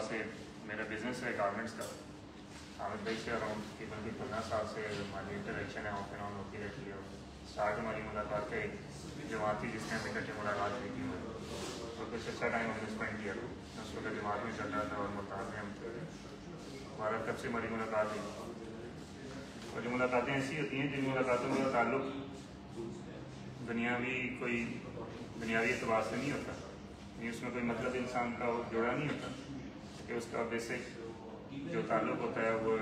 سے میرا بزنس ہے گارمنٹس کا. حامد بھائی سے اراؤنڈ تقریباً 15 سال سے ہماری انٹریکشن ہے, آف اینڈ آن ہوتی رہتی ہے. اسٹارٹ ہماری ملاقات کا ایک جماعت تھی جس نے ہمیں اکٹھے ملاقات کی تھی, اور کچھ اچھا ٹائم ہم نے اسپینڈ کیا تھا. اس وقت جماعت میں چل رہا تھا اور ملتان میں ہم تھے. ہمارا کب سے ہماری ملاقات ہوئی, اور جو ملاقاتیں ایسی ہوتی ہیں جن ملاقاتوں کا تعلق دنیاوی اعتبار سے نہیں ہوتا, یعنی اس میں کوئی مطلب انسان کا جڑا نہیں ہوتا, کہ اس کا بیسک جو تعلق ہوتا ہے وہ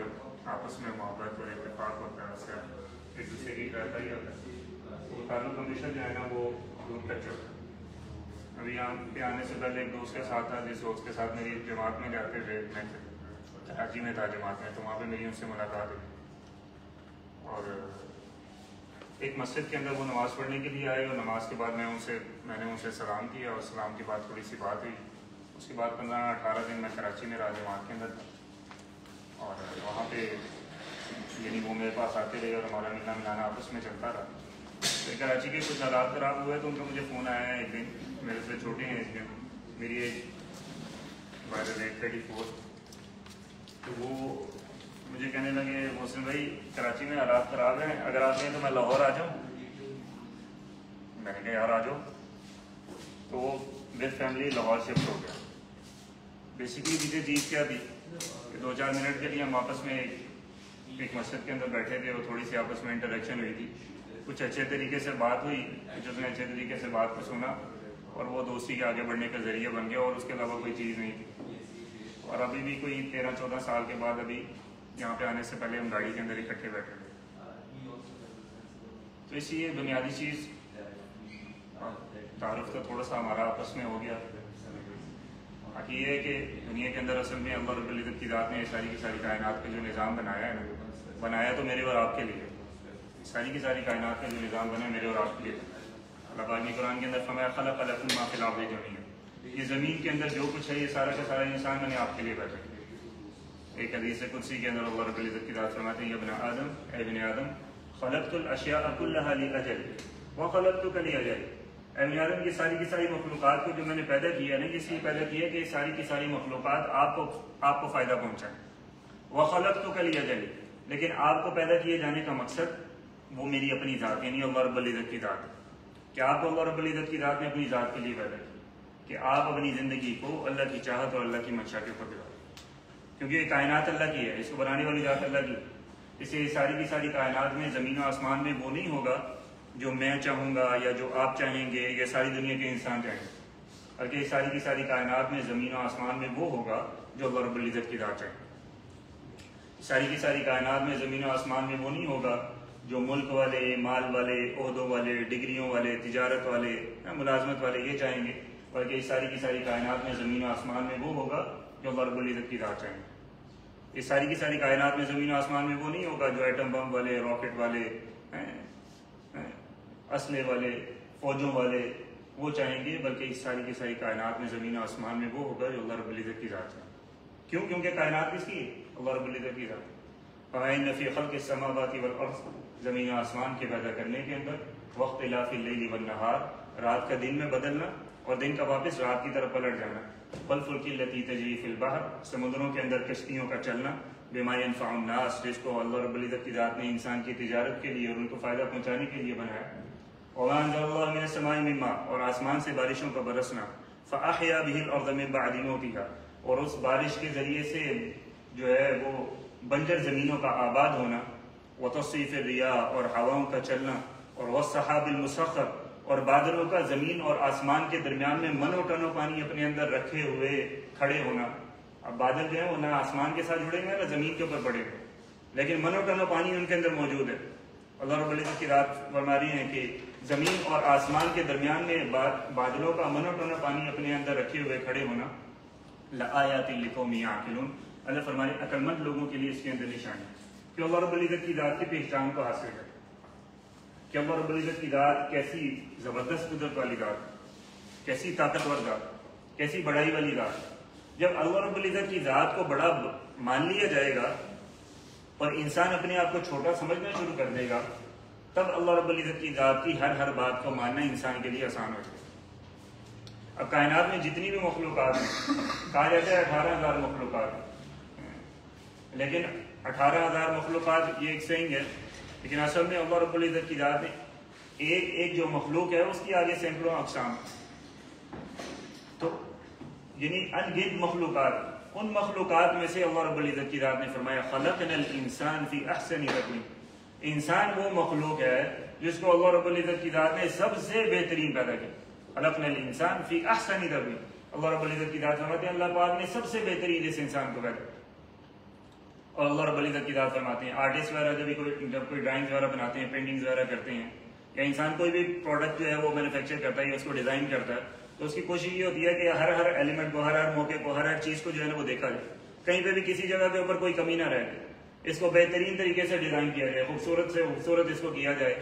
آپس میں محبت اور اتفاق ہوتا ہے, اس کا ایک دوسرے کی رہتا ہی ہوتا ہے. وہ تعلق ہمیشہ جو ہے نا وہ دور تک ہوتا ہے. ابھی یہاں پہ آنے سے پہلے ایک دوست کے ساتھ تھا, جس دوست کے ساتھ میری جماعت میں جاتے ہوئے میں کراچی میں تھا جماعت میں, تو وہاں پہ میری ان سے ملاقات ہوئی. اور ایک مسجد کے اندر وہ نماز پڑھنے کے لیے آئے, اور نماز کے بعد میں نے ان سے سلام کیا, اور سلام کے بعد تھوڑی سی بات ہوئی. اس کے بعد 15-18 دن میں کراچی میں رہا جماعت کے اندر تھا, اور وہاں پہ یعنی وہ میرے پاس آتے رہے اور ہمارا ملنا ملانا آپس میں چلتا رہا. پھر کراچی کے کچھ حالات خراب ہوئے تو ان کا مجھے فون آیا ہے ایک دن, میرے سے چھوٹے ہیں اس دن, میری ایج بائی دا ڈیٹ 34. تو وہ مجھے کہنے لگے محسن بھائی کراچی میں حالات خراب ہیں, اگر آپ کہیں تو میں لاہور آ جاؤں. میں نے کہا یار آ جاؤ. تو وہ ود فیملی لاہور شفٹ ہو گیا. بیسکلی مجھے چیز کیا تھی کہ 2-4 منٹ کے لیے ہم آپس میں ایک مسجد کے اندر بیٹھے تھے, اور تھوڑی سی آپس میں انٹریکشن ہوئی تھی. کچھ اچھے طریقے سے بات ہوئی, کچھ اس نے اچھے طریقے سے بات کو سنا, اور وہ دوستی کے آگے بڑھنے کا ذریعہ بن گیا, اور اس کے علاوہ کوئی چیز نہیں تھی. اور ابھی بھی کوئی 13-14 سال کے بعد ابھی یہاں پہ آنے سے پہلے ہم گاڑی کے اندر اکٹھے بیٹھے تھے. تو اس لیے بنیادی چیز تعارف کا تھوڑا سا ہمارا آپس میں ہو گیا. باقی یہ ہے کہ دنیا کے اندر اصل میں اللہ رب العزت کی ذات نے ساری کی ساری کائنات کا جو نظام بنایا ہے نا, بنایا تو میرے اور آپ کے لیے, ساری کی ساری کائنات کا جو نظام بنا ہے میرے اور آپ کے لیے. اللہ پاک نے قرآن کے اندر فرمایا خلق لکم ما فی الارض جميعا, یہ زمین کے اندر جو کچھ ہے یہ سارا کا سارا انسان میں نے آپ کے لیے پیدا کیا. ایک حدیث قدسی کے اندر اللہ رب العزت کی ذات فرماتے ہیں, یا ابن آدم, اے ابن آدم, خلقت الاشیاء کلھا لاجل وخلقتک لاجل, اے ابن آدم یہ ساری کی ساری مخلوقات کو جو میں نے پیدا کیا ہے, اس لیے پیدا کیا کہ ساری کی ساری مخلوقات آپ کو فائدہ پہنچائیں. وخلقتک لاجل, لیکن آپ کو پیدا کیے جانے کا مقصد وہ میری اپنی ذات یعنی اللہ رب العزت کی ذات, کہ آپ کو اللہ رب العزت کی ذات نے اپنی ذات کے لیے پیدا کیا, کہ آپ اپنی زندگی کو اللہ کی چاہت اور اللہ کی منشا کے اوپر گزاریں. کیونکہ یہ کائنات اللہ کی ہے, اس کو بنانے والی ذات اللہ کی. اس لیے ساری کی ساری کائنات میں زمین و آسمان میں وہ نہیں ہوگا جو میں چاہوں گا یا جو آپ چاہیں گے یا ساری دنیا کے انسان چاہیں گے, بلکہ ساری کی ساری کائنات میں زمین و آسمان میں وہ ہوگا جو اللہ رب العزت کی ذات چاہے. ساری کی ساری کائنات میں زمین و آسمان میں وہ نہیں ہوگا جو ملک والے, مال والے, عہدوں والے, ڈگریوں والے, تجارت والے, ملازمت والے یہ چاہیں گے, بلکہ ساری کی ساری کائنات میں زمین و آسمان میں وہ ہوگا جو اللہ رب العزت کی ذات چاہیں. اس ساری کی ساری کائنات میں زمین و آسمان میں وہ نہیں ہوگا جو ایٹم بم والے, راکٹ والے, اسلحے والے, فوجوں والے وہ چاہیں گے, بلکہ اس ساری کی ساری کائنات میں زمین و آسمان میں وہ ہوگا جو اللہ رب العزت کی ذات چاہیں. کیوں؟ کیونکہ کائنات کس کی ہے؟ اللہ رب العزت کی ذات. فَإِنَّ فِي خَلْقِ السَّمَاوَاتِ وَالْأَرْضِ, زمین و آسمان کے پیدا کرنے کے اندر, وَاخْتِلَافِ اللَّيْلِ وَالنَّهَارِ, رات کا دن میں بدلنا اور دن کا واپس رات کی طرف پلٹ جانا, وَالْفُلْكِ الَّتِي تَجْرِي فِي الْبَحْرِ, سمندروں کے اندر کشتیوں کا چلنا, بِمَا يَنْفَعُ النَّاسَ, جس کو اللہ رب العزت کی ذات نے انسان کی تجارت کے لیے اور ان کو فائدہ پہنچانے کے لیے بنایا. وَمَا أَنزَلَ اللَّهُ مِنَ السَّمَاءِ مِن مَّاءٍ, اور آسمان سے بارشوں کا برسنا, فَأَحْيَا بِهِ الْأَرْضَ مِن بَعْدِ مَوْتِهَا, اور اس بارش کے ذریعے سے جو ہے وہ بنجر زمینوں کا آباد ہونا, وَتَصْرِيفِ الرِّيَاحِ, اور ہواؤں کا چلنا, اور وَالسَّحَابِ الْمُسَخَّرِ, اور بادلوں کا زمین اور آسمان کے درمیان میں من و ٹن و پانی اپنے اندر رکھے ہوئے کھڑے ہونا. اب بادل جو ہے وہ نہ آسمان کے ساتھ جڑے ہوئے نہ زمین کے اوپر پڑے ہوئے, لیکن من و ٹن و پانی ان کے اندر موجود ہے. اللہ رب العزت کی ذات فرما رہی ہیں کہ زمین اور آسمان کے درمیان میں بادلوں کا من و ٹن و پانی اپنے اندر رکھے ہوئے کھڑے ہونا, لآیات لقوم یعقلون, اللہ فرما رہے ہیں عقل مند لوگوں کے لیے اس کے اندر نشانی ہے کہ اللہ رب العزت کی ذات کی پہچان کو حاصل کرے, کہ اللہ رب العزت کی ذات کیسی زبردست قدرت والی ذات, کیسی طاقتور ذات, کیسی بڑائی والی ذات. جب اللہ رب العزت کی ذات کو بڑا مان لیا جائے گا اور انسان اپنے آپ کو چھوٹا سمجھنا شروع کر دے گا, تب اللہ رب العزت کی ذات کی ہر بات کو ماننا انسان کے لیے آسان ہو جائے گا. اب کائنات میں جتنی بھی مخلوقات ہیں، کہا جاتا ہے 18,000 مخلوقات ہیں، لیکن 18,000 مخلوقات یہ ایک سینگ ہے، لیکن اصل میں اللہ رب العزت کی ذات ہے ایک جو مخلوق ہے اس کی آگے سینکڑوں اقسام، تو یعنی ان گنت مخلوقات، ان مخلوقات میں سے اللہ رب العزت کی ذات نے فرمایا خلقنا الانسان فی احسن تقویم، انسان وہ مخلوق ہے جس کو اللہ رب العزت کی ذات نے سب سے بہترین پیدا کیا، خلقنا الانسان فی احسن تقویم، اللہ رب العزت کی ذات فرماتے ہیں اللہ پاک نے سب سے بہترین اس انسان کو پیدا کیا۔ اور اللہ رب العزت کی ذات فرماتے ہیں آرٹسٹ وغیرہ جب کوئی ڈرائنگز وغیرہ بناتے ہیں، پینٹنگز وغیرہ کرتے ہیں، یا انسان کوئی بھی پروڈکٹ جو ہے وہ مینوفیکچر کرتا ہے یا اس کو ڈیزائن کرتا ہے، تو اس کی کوشش یہ ہوتی ہے کہ ہر ایلیمنٹ کو، ہر موقع کو، ہر چیز کو جو ہے نا وہ دیکھا جائے، کہیں پہ بھی کسی جگہ کے اوپر کوئی کمی نہ رہے، اس کو بہترین طریقے سے ڈیزائن کیا جائے، خوبصورت سے خوبصورت اس کو کیا جائے،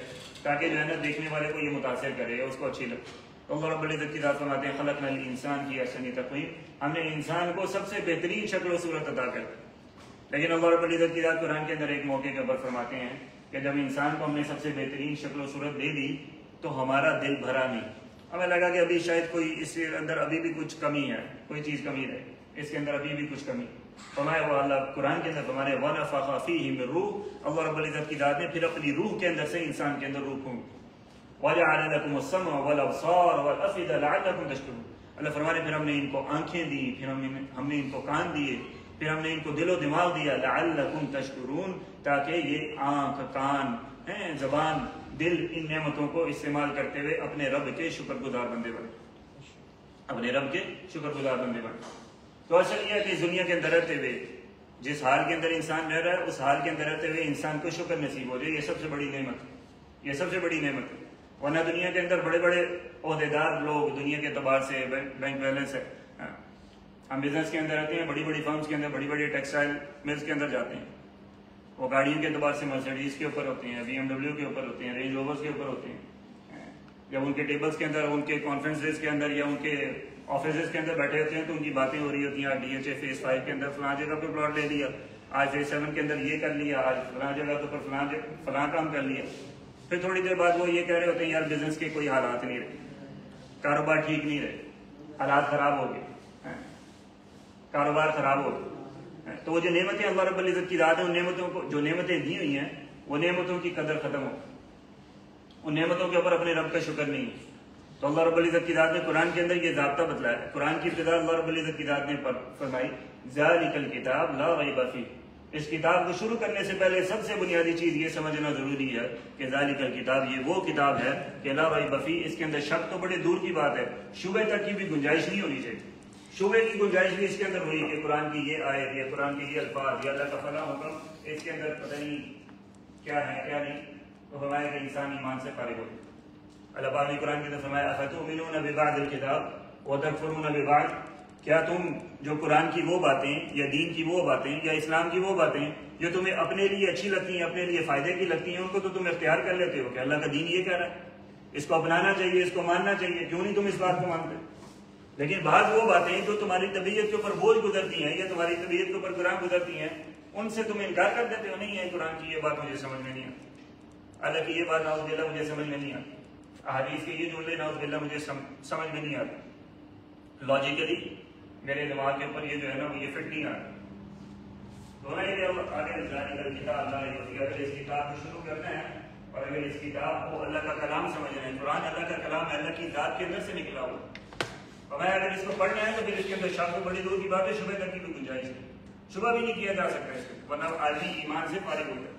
تاکہ جو ہے نا دیکھنے والے کو یہ متاثر کرے، اس کو اچھی لگے۔ تو اللہ رب العزت کی ذات فرماتے ہیں خلقنا الانسان فی احسن تقویم، ہم نے انسان کو سب سے بہترین شکل و صورت عطا کر دی۔ لیکن اللہ رب العزت کی ذات قرآن کے اندر ایک موقع کے اوپر فرماتے ہیں کہ جب انسان کو ہم نے سب سے بہترین شکل و صورت دے دی تو ہمارا دل بھرا نہیں، ہمیں لگا کہ ابھی شاید کوئی اس کے اندر ابھی بھی کچھ کمی ہے، کوئی چیز کمی رہے، اس کے اندر ابھی بھی کچھ کمی۔ فرمایا وہ اللہ قرآن کے اندر فرمایا وَنَفَخَ فِيهِ مِن روح، اللہ رب العزت کی ذات نے پھر اپنی روح کے اندر سے انسان کے اندر روح پھونکی، وَجَعَلَ لَكُمُ السَّمْعَ وَالْأَبْصَارَ وَالْأَفْئِدَةَ لَعَلَّكُمْ تَشْكُرُونَ، اللہ فرمانے پھر ہم نے ان کو آنکھیں دی، پھر ہم نے ان کو کان دیے، پھر ہم نے ان کو دل و دماغ دیا، لَعَلَّكُمْ تَشْكُرُونَ، تاکہ یہ آنکھ، کان، زبان، دل، ان نعمتوں کو استعمال کرتے ہوئے اپنے رب کے شکر گزار بندے بنے، اپنے رب کے شکر گزار بندے بنے۔ تو اصل یہ ہے کہ اس دنیا کے اندر رہتے ہوئے جس حال کے اندر انسان رہ رہا ہے اس حال کے اندر رہتے ہوئے انسان کو شکر نصیب ہو جائے، یہ سب سے بڑی نعمت ہے، یہ سب سے بڑی نعمت ہے۔ ورنہ دنیا کے اندر بڑے بڑے عہدیدار لوگ دنیا کے اعتبار سے بینک بیلنس ہے، ہم بزنس کے اندر رہتے ہیں، بڑی بڑی فرمز کے اندر، بڑی بڑی ٹیکسٹائل ملز کے اندر جاتے ہیں، وہ گاڑیوں کے اعتبار سے مرسڈیز کے اوپر ہوتے ہیں، BMW کے اوپر ہوتے ہیں، رینج روورز کے اوپر ہوتے ہیں، جب ان کے ٹیبلز کے اندر، ان کے کانفرنسز کے اندر یا ان کے آفیسز کے اندر بیٹھے ہوتے ہیں تو ان کی باتیں ہو رہی ہوتی ہیں، DHA فیز 5 کے اندر فلاں جگہ پہ پلاٹ لے لیا، آج فیز 7 کے اندر یہ کر لیا، آج فلاں جگہ کے اوپر فلاں کام کر لیا، پھر تھوڑی دیر بعد وہ یہ کہہ رہے ہوتے ہیں یار بزنس کے کوئی حالات نہیں رہے، کاروبار ٹھیک نہیں رہے، حالات خراب ہو گئے، کاروبار خراب ہو گئے۔ تو وہ جو نعمتیں اللہ رب العزت کی ذات ہے، ان نعمتوں کو، جو نعمتیں دی ہوئی ہیں وہ نعمتوں کی قدر ختم ہو، ان نعمتوں کے اوپر اپنے رب کا شکر نہیں ہے۔ تو اللہ رب العزت کی ذات نے قرآن کے اندر یہ ضابطہ بتلایا ہے، قرآن کی ابتدا اللہ رب العزت کی ذات نے فرمائی ذالک الکتاب لا ریب فیہ، اس کتاب کو شروع کرنے سے پہلے سب سے بنیادی چیز یہ سمجھنا ضروری ہے کہ ذالک الکتاب، یہ وہ کتاب ہے کہ لا ریب فیہ، اس کے اندر شک تو بڑے دور کی بات ہے، شبہ تک کی بھی گنجائش نہیں ہونی چاہیے، شبہ کی گنجائش بھی اس کے اندر ہوئی کہ قرآن کی یہ آیت، یہ قرآن کے یہ الفاظ، یا اللہ کا فلاں حکم، اس کے اندر پتہ نہیں کیا ہے کیا نہیں، تو فرمایا کہ انسان ایمان سے فارغ ہو۔ اللہ پاک نے قرآن کے اندر فرمایا افتؤمنون ببعض الکتاب وتکفرون ببعض، کیا تم جو قرآن کی وہ باتیں یا دین کی وہ باتیں یا اسلام کی وہ باتیں جو تمہیں اپنے لیے اچھی لگتی ہیں، اپنے لیے فائدے کی لگتی ہیں، ان کو تو تم اختیار کر لیتے ہو کہ اللہ کا دین یہ کہہ رہا ہے، اس کو اپنانا چاہیے، اس کو ماننا چاہیے، کیوں نہیں تم اس بات کو مانتے؟ لیکن بعض وہ باتیں جو تمہاری طبیعت کے اوپر بوجھ گزرتی ہیں یا تمہاری طبیعت کے اوپر گراں گزرتی ہیں، ان سے تم انکار کر دیتے ہو، نہیں ہے قرآن کی یہ بات مجھے سمجھ میں نہیں آتی، اللہ کی یہ بات نعوذ باللہ مجھے سمجھ میں نہیں آتی، احادیث کے یہ جملے نعوذ باللہ مجھے سمجھ میں نہیں آتے، لاجیکلی میرے دماغ کے اوپر یہ جو ہے نا وہ یہ فٹ نہیں آتا۔ تو یہ آگے کتاب اگر اس کتاب کو شروع کرنا ہے اور اگر اس کتاب کو اللہ کا کلام سمجھنا ہے، قرآن اللہ کا کلام ہے، اللہ کی ذات کے اندر سے نکلا ہوا، اور میں اگر اس کو پڑھنا ہے تو پھر اس کے اندر شک تو بڑی دور کی بات ہے، شبہ تک کی بھی گنجائش ہے، شبہ بھی نہیں کیا جا سکتا اس کو، ورنہ آدمی ایمان سے فارغ ہو جائے۔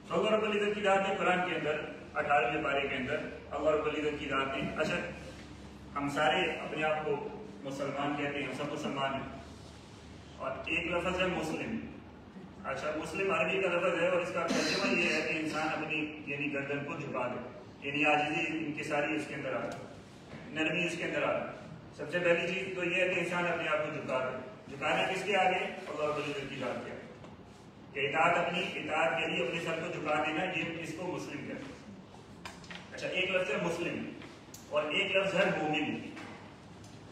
تو اللہ رب العزت کی ذات نے قرآن کے اندر 18ویں پارے کے اندر اللہ رب العزت کی ذات نے، اچھا ہم سارے اپنے آپ کو مسلمان کہتے ہیں، ہم سب مسلمان ہیں، اور ایک لفظ ہے مسلم، اچھا مسلم عربی کا لفظ ہے اور اس کا ترجمہ یہ ہے کہ انسان اپنی یعنی گردن کو جھکا دے، یعنی عاجزی انکساری اس کے اندر آ رہی، نرمی اس کے اندر آ رہی۔ سب سے پہلی چیز تو یہ ہے کہ انسان اپنے آپ کو جھکا دے، جھکانا کس کے آگے؟ اللہ رب العزت کی ذات کے آگے، کہ اطاعت اپنی اطاعت کے لیے اپنے سر کو جھکا دینا، یہ اس کو مسلم کہتے ہیں۔ اچھا ایک لفظ ہے مسلم اور ایک لفظ ہے مومن۔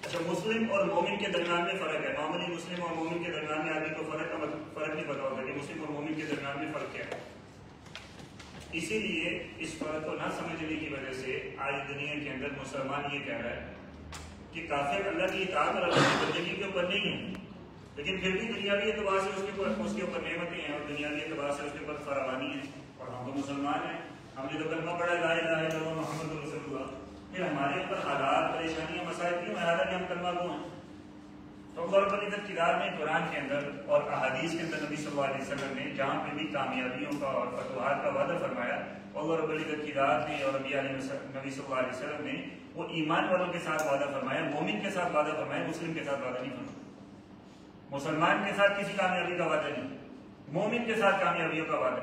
اچھا مسلم اور مومن کے درمیان میں فرق ہے، معمولی مسلم اور مومن کے درمیان میں آدمی کو فرق نہیں پتا ہوتا کہ مسلم اور مومن کے درمیان میں فرق کیا ہے۔ اسی لیے اس فرق کو نہ سمجھنے کی وجہ سے آج دنیا کے اندر مسلمان یہ کہہ رہا ہے کہ کافر اللہ کی اطاعت اور اللہ کی بندگی کے اوپر نہیں ہے، لیکن پھر بھی دنیاوی اعتبار سے اس کے اوپر نعمتیں ہیں اور دنیاوی اعتبار سے اس کے اوپر فراوانی ہے، اور ہم تو مسلمان ہیں، ہم نے تو کلمہ پڑھا لا الہ الا اللہ محمد رسول اللہ، پھر ہمارے اوپر حالات پریشانیاں مسائل کیوں ہیں؟ حالانکہ ہم کلمہ گو ہیں۔ تو غور پر ادھر کتاب میں قرآن کے اندر اور احادیث کے اندر نبی صلی اللہ علیہ وسلم نے جہاں پہ بھی کامیابیوں کا اور فتوحات کا وعدہ فرمایا، اور رب العزت کی ذات نے اور نبی صلی اللہ علیہ وسلم نے وہ ایمان والوں کے ساتھ وعدہ فرمایا، مومن کے ساتھ وعدہ فرمایا، مسلم کے ساتھ وعدہ نہیں فرمایا۔ مسلمان کے ساتھ کسی کامیابی کا وعدہ نہیں، مومن کے ساتھ کامیابیوں کا وعدہ۔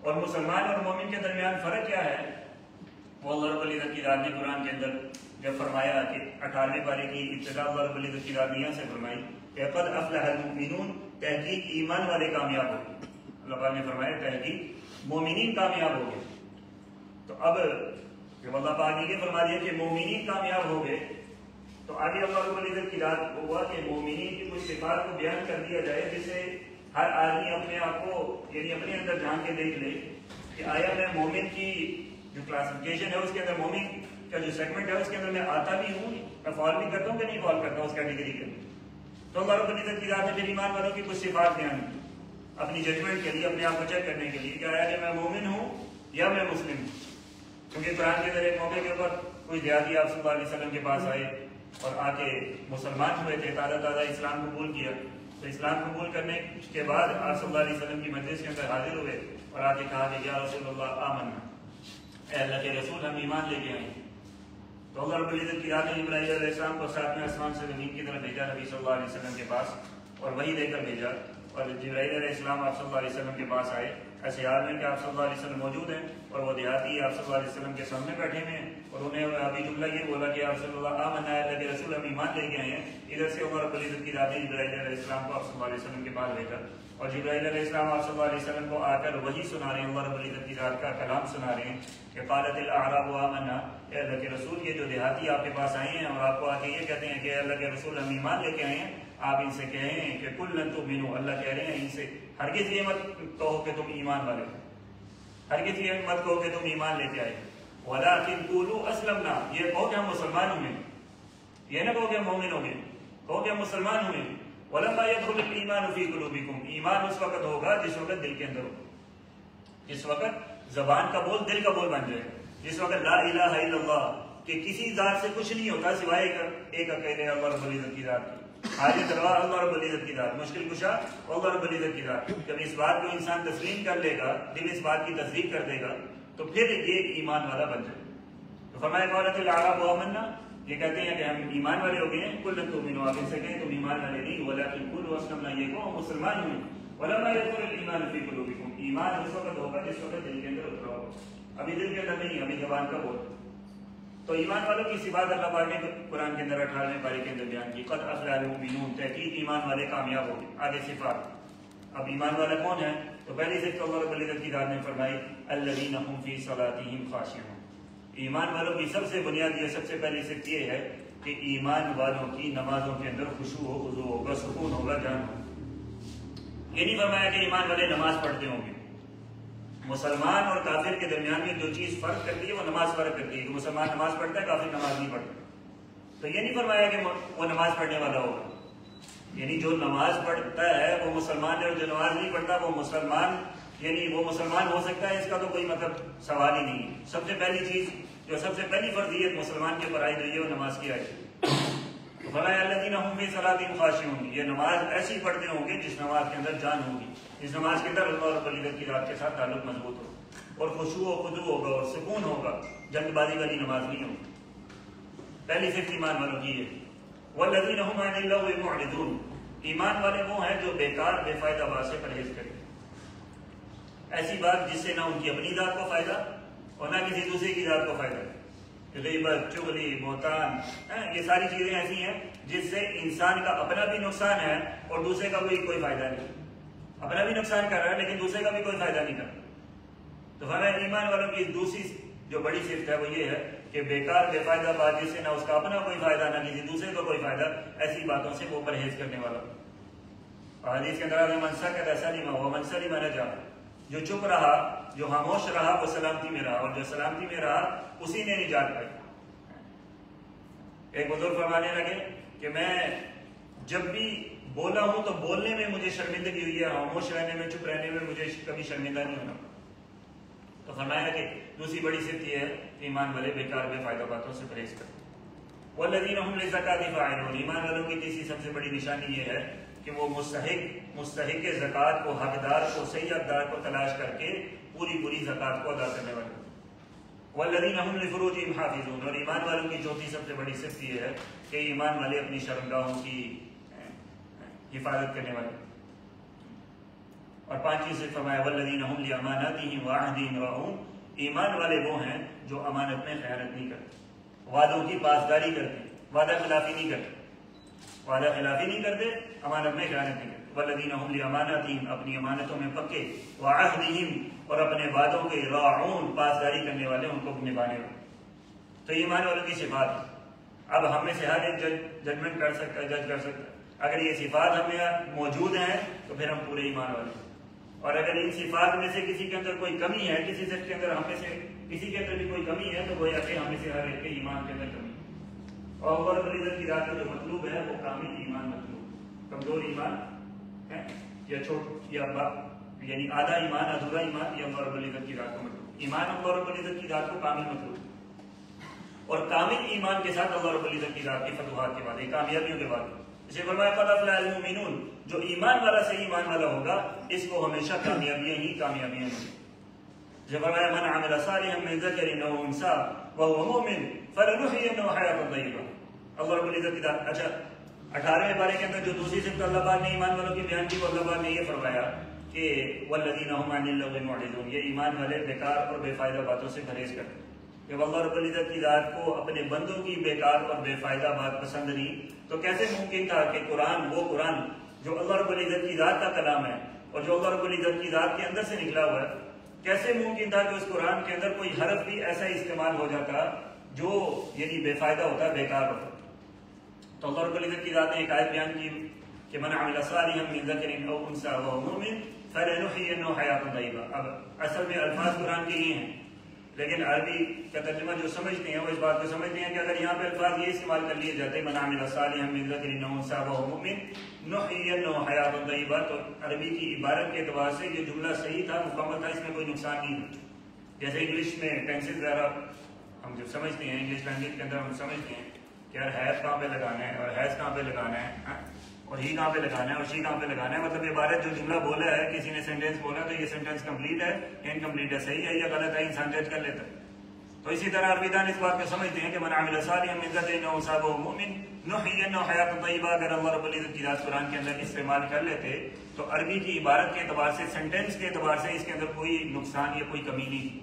اور مسلمان اور مومن کے درمیان فرق کیا ہے؟ وہ اللہ رب العزت کی ذات نے قرآن کے اندر جب فرمایا کہ 18ویں پارے کی ابتدا اللہ رب العزت کی ذات نے سے فرمائی کہ قد افلح المؤمنون، تحقیق ایمان والے کامیاب ہو گئے۔ اللہ پاک نے فرمایا تحقیق مومنین کامیاب ہو گئے۔ تو اب جب اللہ پاک نے یہ فرما دیا کہ مومنین کامیاب ہو گئے، تو آگے اللہ رب العزت کی ذات ہوا کہ مومنین کی کچھ صفات کو بیان کر دیا جائے، جس سے ہر آدمی اپنے آپ کو یعنی اپنے اندر جان کے دیکھ لے کہ آیا میں مومن کی جو کلاسیفیکیشن ہے اس کے اندر، مومن کا جو سیگمنٹ ہے اس کے اندر میں آتا بھی ہوں، میں فال بھی کرتا ہوں کہ نہیں فال کرتا ہوں اس کیٹیگری کے اندر۔ تو اللہ رب العزت کی ذات نے پھر ایمان والوں کی کچھ صفات بیان کی اپنی ججمنٹ کے لیے، اپنے آپ کو چیک کرنے کے لیے کہ آیا کہ میں مومن ہوں یا میں مسلم ہوں۔ کیونکہ قرآن کے اندر ایک موقع کے اوپر کوئی دیہاتی آپ صلی اللہ علیہ وسلم کے پاس آئے اور آ کے مسلمان ہوئے تھے، تازہ تازہ اسلام قبول کیا، تو اسلام قبول کرنے کے بعد آپ صلی اللہ علیہ وسلم کی مجلس کے اندر حاضر ہوئے اور آ کے کہا کہ یا رسول اللہ آمنا، اے اللہ کے رسول ہم ایمان لے کے آئے۔ تو اللہ رب العزت کی ذات نے جبرائیل علیہ السلام کو 7ویں آسمان سے زمین کی طرف بھیجا نبی صلی اللہ علیہ وسلم کے پاس، اور وہی دے کر بھیجا، اور جبرائیل علیہ السلام آپ صلی اللہ علیہ وسلم کے پاس آئے ایسے حال میں کہ آپ صلی اللہ علیہ وسلم موجود ہیں اور وہ دیہاتی آپ صلی اللہ علیہ وسلم کے سامنے بیٹھے ہوئے ہیں، اور انہیں ابھی جملہ یہ بولا کہ آپ صلی اللہ آمنا ہے اللہ کے رسول ہم ایمان لے کے آئے ہیں۔ ادھر سے اللہ رب العزت کی ذات نے جبرائیل علیہ السلام کو آپ صلی اللہ علیہ وسلم کے پاس بھیجا، اور جبرائیل علیہ السلام آپ صلی اللہ علیہ وسلم کو آ کر وہی سنا رہے ہیں، اللہ رب العزت کی ذات کا کلام سنا رہے ہیں کہ قالت الاعراب آمنا، اے اللہ کے رسول یہ جو دیہاتی آپ کے پاس آئے ہیں اور آپ کو آ کے یہ کہتے ہیں کہ اے اللہ کے رسول ہم ایمان لے کے آئے ہیں، آپ ان سے کہیں کہ کل لن تؤمنوا، اللہ کہہ رہے ہیں ان سے ہرگز یہ مت کہو کہ تم ایمان والے ہو، ہرگز یہ مت کہو کہ تم ایمان لے کے آئے، ولکن قولوا اسلمنا، یہ کہو کہ ہم مسلمان ہوئے، یہ نہ کہو کہ ہم مومن ہو گئے، کہو کہ ہم مسلمان ہوئے۔ ولما يدخل الايمان في قلوبكم، ایمان اس وقت ہوگا جس وقت دل کے اندر ہوگا، جس وقت زبان کا بول دل کا بول بن جائے گا، جس وقت لا الہ الا اللہ کہ کسی ذات سے کچھ نہیں ہوتا سوائے ایک اکیلے اللہ رب العزت کی ذات کی، حاجت روا اللہ رب العزت کی ذات، مشکل کشا اللہ رب العزت کی ذات۔ جب اس بات کو انسان تسلیم کر لے گا، دل اس بات کی تصدیق کر دے گا، تو پھر یہ ایمان والا بن جائے گا۔ تو فرمایا قالت الاعراب آمنا، یہ کہتے ہیں کہ ہم ایمان والے ہو گئے ہیں، کل لن تؤمنوا، آپ ان سے کہیں تم ایمان والے نہیں، ولکن قولوا اسلمنا، یہ کہو ہم مسلمان ہوئے، ولما يدخل الايمان في قلوبكم، ایمان اس وقت ہوگا جس وقت دل کے اندر اترا ہوگا، ابھی دل کے اندر نہیں، ابھی زبان کا بول۔ تو ایمان والوں کی صفات اللہ پاک نے قرآن کے اندر 18ویں پارے کے اندر بیان کی، قد افلح المؤمنون، تحقیق ایمان والے کامیاب ہو گئے۔ آگے صفات، اب ایمان والا کون ہے؟ تو پہلی صفت اللہ رب العزت کی ذات نے فرمائی الذین هم فی صلاتهم خاشعون، ایمان والوں کی سب سے بنیادی سب سے پہلی صفت یہ ہے کہ ایمان والوں کی نمازوں کے اندر خشوع و خضوع ہوگا، سکون ہوگا، جان ہوگا۔ یہ نہیں فرمایا کہ ایمان والے نماز پڑھتے ہوں گے، مسلمان اور کافر کے درمیان میں جو چیز فرق کرتی ہے وہ نماز فرق کرتی ہے، کہ مسلمان نماز پڑھتا ہے، کافر نماز نہیں پڑھتا۔ تو یہ نہیں فرمایا کہ وہ نماز پڑھنے والا ہوگا، یعنی جو نماز پڑھتا ہے وہ مسلمان ہے، اور جو نماز نہیں پڑھتا وہ مسلمان، یعنی وہ مسلمان ہو سکتا ہے، اس کا تو کوئی مطلب سوال ہی نہیں۔ سب سے پہلی چیز جو سب سے پہلی فرضیت مسلمان کے اوپر عائد ہوئی ہے وہ نماز کی آئی۔ تو فرمایا الذین هم فی صلاتهم خاشعون، یہ نماز ایسی پڑھتے ہوں گے جس نماز کے اندر جان ہوگی، جس نماز کے اندر اللہ رب العزت کی ذات کے ساتھ تعلق مضبوط ہو، اور خشوع و خضوع ہوگا، اور سکون ہوگا، جلد بازی والی نماز نہیں ہوگی۔ پہلی صفت ایمان والوں کی ہے۔ والذین هم عن اللغو معرضون، ایمان والے وہ ہیں جو بیکار بے فائدہ بات سے پرہیز کریں، ایسی بات جس سے نہ ان کی اپنی ذات کو فائدہ اور نہ کسی دوسرے کی ذات کو فائدہ، غیبت، چغلی، بہتان، یہ ساری چیزیں ایسی ہیں جس سے انسان کا اپنا بھی نقصان ہے اور دوسرے کا بھی کوئی فائدہ نہیں، اپنا بھی نقصان کر رہا ہے لیکن دوسرے کا بھی کوئی فائدہ نہیں کر رہا۔ تو ہمیں ایمان والوں کی دوسری جو بڑی صفت ہے وہ یہ ہے کہ بیکار بے فائدہ بات جس سے نہ اس کا اپنا کوئی فائدہ نہ کسی دوسرے کو کوئی فائدہ، ایسی باتوں سے وہ پرہیز کرنے والا۔ حدیث کے اندر من سکت سلم ومن سلم نجا، جو چپ رہا، جو خاموش رہا وہ سلامتی میں رہا، اور جو سلامتی میں رہا اسی نے نجات پائی۔ ایک بزرگ فرمانے لگے کہ میں جب بھی بولا ہوں تو بولنے میں مجھے شرمندگی ہوئی ہے، خاموش رہنے میں، چپ رہنے میں مجھے کبھی شرمندہ نہیں ہونا۔ تو فرمایا کہ دوسری بڑی صفت یہ ہے ایمان والے بیکار بے فائدہ باتوں سے پرہیز کرتے ہیں۔ والذین هم للزکاۃ فاعلون، ایمان والوں کی تیسری سب سے بڑی نشانی یہ ہے کہ وہ مستحق زکوٰۃ کو، حقدار کو، صحیح حقدار کو تلاش کر کے پوری زکوٰۃ کو ادا کرنے والے۔ والذین هم لفروجہم حافظون، اور ایمان والوں کی چوتھی سب سے بڑی صفت یہ ہے کہ ایمان والے اپنی شرمگاہوں کی حفاظت کرنے والے۔ اور پانچویں سے فرمایا والذین هم لاماناتہم وعہدہم راعون، ایمان والے وہ ہیں جو امانت میں خیانت نہیں کرتے، وعدوں کی پاسداری کرتے، وعدہ خلافی نہیں کرتے، امانت میں خیانت نہیں کرتے۔ والذین هم لاماناتہم، اپنی امانتوں میں پکے، وعہدہم، اور اپنے وعدوں کے راعون، پاسداری کرنے والے، ان کو نبھانے والے۔ تو ایمان والوں کی صفات ہے۔ اب ہم میں سے ہر ایک ججمنٹ کر سکتا ہے، جج کر سکتا ہے۔ اگر یہ صفات ہمیں موجود ہیں تو پھر ہم پورے ایمان والے ہیں، اور اگر ان صفات میں سے کسی کے اندر کوئی کمی ہے، کسی صفت کے اندر ہم میں سے کسی کے اندر بھی کوئی کمی ہے، تو گویا کہ ہم میں سے ہر ایک کے ایمان کے اندر کمی ہے۔ اور اللہ رب العزت کی ذات کا جو مطلوب ہے وہ کامل ایمان مطلوب، کمزور ایمان ہے یا یعنی آدھا ایمان، ادھورا ایمان، یہ اللہ رب العزت کی ذات کا مطلوب۔ ایمان اللہ رب العزت کی ذات کو کامل مطلوب، اور کامل ایمان کے ساتھ اللہ رب العزت کی ذات کی فتوحات کے بعد، کامیابیوں کے بعد، اسے فرمایا قد افلح المؤمنون، جو ایمان والا صحیح ایمان والا ہوگا اس کو ہمیشہ کامیابیاں ہی کامیابیاں ہیں۔ جب فرمایا من عمل صالحا من ذکر او انثى وهو مؤمن فلنحيينه حیاة طیبہ، اللہ رب العزت کی ذات۔ اچھا 18ویں پارے کے اندر جو دوسری صفت اللہ پاک نے ایمان والوں کی بیان کی، وہ اللہ پاک نے یہ فرمایا کہ والذین هم عن اللغو معرضون، یہ ایمان والے بیکار اور بے فائدہ باتوں سے پرہیز کرتے ہیں۔ جب اللہ رب العزت کی ذات کو اپنے بندوں کی بیکار اور بے فائدہ بات پسند نہیں، تو کیسے ممکن تھا کہ وہ قرآن جو اللہ رب العزت کی ذات کا کلام ہے اور جو اللہ رب العزت کی ذات کے اندر سے نکلا ہوا ہے، کیسے ممکن تھا کہ اس قرآن کے اندر کوئی حرف بھی ایسا استعمال ہو جاتا جو یعنی بے فائدہ ہوتا، بیکار ہوتا۔ تو اللہ رب العزت کی ذات نے ایک آیت بیان کی کہ من عمل صالحا من ذکر او انثى وهو مؤمن فلنحيينه حیاة طیبہ۔ اب اصل میں الفاظ قرآن کے ہی ہیں، لیکن عربی کا ترجمہ جو سمجھتے ہیں وہ اس بات کو سمجھتے ہیں کہ اگر یہاں پہ الفاظ یہ استعمال کر لیے جاتے من عمل صالحا من ذکر او انثى وهو مؤمن نحيينه حیاة طیبہ، تو عربی کی عبارت کے اعتبار سے یہ جملہ صحیح تھا، مکمل تھا، اس میں کوئی نقصان نہیں تھا۔ جیسے انگلش میں ٹینسز وغیرہ ہم جب سمجھتے ہیں، انگلش لینگویج کے اندر ہم سمجھتے ہیں کہ یار ہیز کہاں پہ لگانا ہے اور ہیز کہاں پہ لگانا ہے اور ہی کہاں پہ لگانا ہے اور شی کہاں پہ لگانا ہے، مطلب عبارت جو جملہ بولا ہے، کسی نے سینٹینس بولا تو یہ سینٹینس کمپلیٹ ہے یا انکمپلیٹ ہے، صحیح ہے یا غلط ہے، انسان جج کر لیتا ہے۔ تو اسی طرح عربی دان اس بات کو سمجھتے ہیں کہ من عمل صالحا من ذکر او انثى وهو مؤمن نحيينه حیاة طیبہ، اگر اللہ رب العزت کی ذات قرآن کے اندر استعمال کر لیتے تو عربی کی عبارت کے اعتبار سے، سینٹینس کے اعتبار سے اس کے اندر کوئی نقصان یا کوئی کمی نہیں تھی،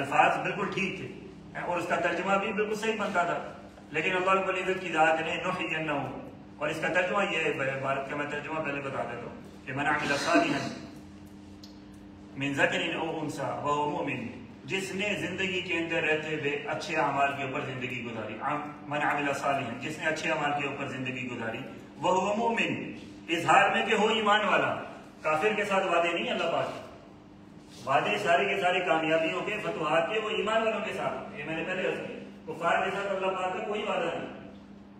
الفاظ بالکل ٹھیک تھے اور اس کا ترجمہ بھی بالکل صحیح بنتا تھا، لیکن اللہ رب العزت کی ذات نے نحيينه، اور اس کا ترجمہ یہ ہے، عبارت کا میں ترجمہ پہلے بتا دیتا ہوں کہ من عمل صالحا من ذکر او انثى وهو مؤمن، جس نے زندگی کے اندر رہتے ہوئے اچھے اعمال کے اوپر زندگی گزاری، من عمل صالحا، جس نے اچھے اعمال کے اوپر زندگی گزاری، وهو مؤمن، اظہار میں کہ ہو ایمان والا، کافر کے ساتھ وعدے نہیں اللہ پاک، وعدے سارے کے سارے کامیابیوں کے، فتوحات کے، وہ ایمان والوں کے ساتھ، یہ میں نے پہلے عرض کیا، کفار کے ساتھ اللہ پاک کا کوئی وعدہ نہیں،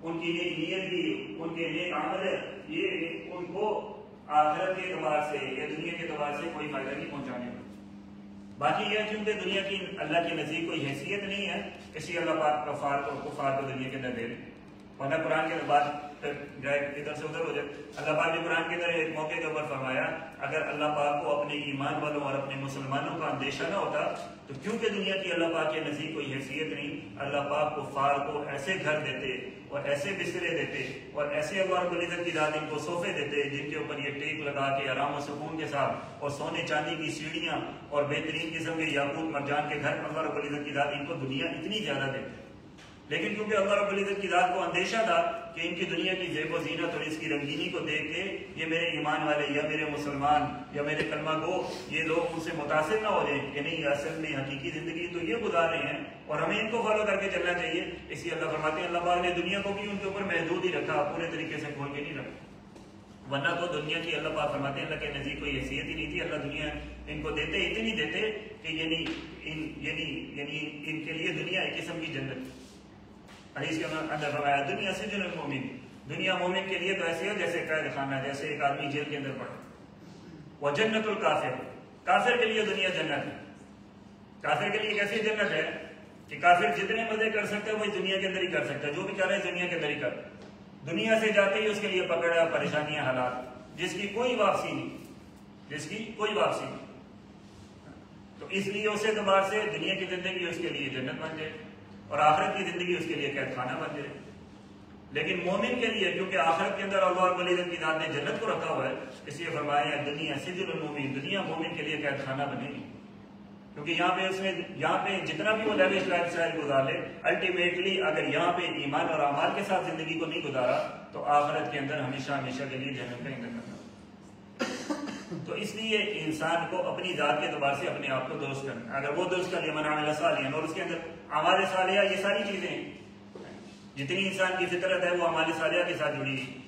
ان کی نیت بھی، ان کے نیک عمل ہے، یہ ان کو آخرت کے اعتبار سے یا دنیا کے اعتبار سے کوئی فائدہ نہیں پہنچانے والا۔ باقی یہ چونکہ دنیا کی اللہ کے نزدیک کوئی حیثیت نہیں ہے، اسی اللہ پاک کفار کو دنیا کے اندر دے دیں، ورنہ قرآن کے بعد جائے ادھر سے ادھر ہو جائے۔ اللہ پاک نے قرآن کے اندر ایک موقع کے اوپر فرمایا اگر اللہ پاک کو اپنے ایمان والوں اور اپنے مسلمانوں کا اندیشہ نہ ہوتا تو کیونکہ دنیا کی اللہ پاک کے نزدیک کوئی حیثیت نہیں، اللہ پاک کفار کو ایسے گھر دیتے اور ایسے بسترے دیتے اور ایسے اللہ رب العزت کی ذات ان کو صوفے دیتے جن کے اوپر یہ ٹیک لگا کے آرام و سکون کے ساتھ، اور سونے چاندی کی سیڑھیاں اور بہترین قسم کے یاقوت مرجان کے گھر اللہ رب العزت کی ذات ان کو دنیا اتنی زیادہ دیتے، لیکن کیونکہ اللہ رب العزت کی ذات کو اندیشہ تھا کہ ان کی دنیا کی زیب و زینت اور اس کی رنگینی کو دیکھ کے یہ میرے ایمان والے یا میرے مسلمان یا میرے کلمہ گو یہ لوگ ان سے متاثر نہ ہو جائیں کہ نہیں اصل میں حقیقی زندگی تو یہ گزار رہے ہیں اور ہمیں ان کو فالو کر کے چلنا چاہیے، اس لیے اللہ فرماتے ہیں اللہ پاک نے دنیا کو بھی ان کے اوپر محدود ہی رکھا، پورے طریقے سے کھول کے نہیں رکھا، ورنہ تو دنیا کی اللہ پاک فرماتے ہیں اللہ کے نزدیک کوئی حیثیت ہی نہیں تھی، اللہ دنیا ان کو دیتے اتنی دیتے کہ یعنی ان کے لیے دنیا ایک قسم کی جنت، حدیث کے اندر فرمایا دنیا سجن المومن، دنیا مومن کے لیے تو ایسے ہے جیسے قید خانہ، جیسے ایک آدمی جیل کے اندر پڑا. وہ جنت الکافر، کافر کے لیے دنیا جنت ہے. کافر کے لیے کیسی جنت ہے کہ کافر جتنے مزے کر سکتا ہے وہ دنیا کے اندر ہی کر سکتا ہے، جو بھی کر رہا ہے دنیا کے اندر ہی کر. دنیا سے جاتے ہی اس کے لیے پکڑا پریشانیاں، حالات جس کی کوئی واپسی نہیں، جس کی کوئی واپسی نہیں. تو اس لیے اس اعتبار سے دنیا کی زندگی اس کے لیے جنت بن جائے اور آخرت کی زندگی اس کے لیے قید خانہ بن جائے. لیکن مومن کے لیے کیونکہ آخرت کے اندر اللہ رب العزت کی ذات نے جنت کو رکھا ہوا ہے، اس لیے فرمایا دنیا سجن المومن، دنیا مومن کے لیے قید خانہ بنے گی. کیونکہ یہاں پہ جتنا بھی وہ لیوش لائف اسٹائل گزار لے، الٹیمیٹلی اگر یہاں پہ ایمان اور اعمال کے ساتھ زندگی کو نہیں گزارا تو آخرت کے اندر ہمیشہ ہمیشہ کے لیے جہنم کا ایندھن بننا. تو اس لیے انسان کو اپنی ذات کے اعتبار سے اپنے آپ کو درست کرنا. اگر وہ درست کر لیا من عمل صالحا، اور اس کے اندر اعمال صالحہ یہ ساری چیزیں ہیں، جتنی انسان کی فطرت ہے وہ اعمال صالحہ کے ساتھ جڑی ہوئی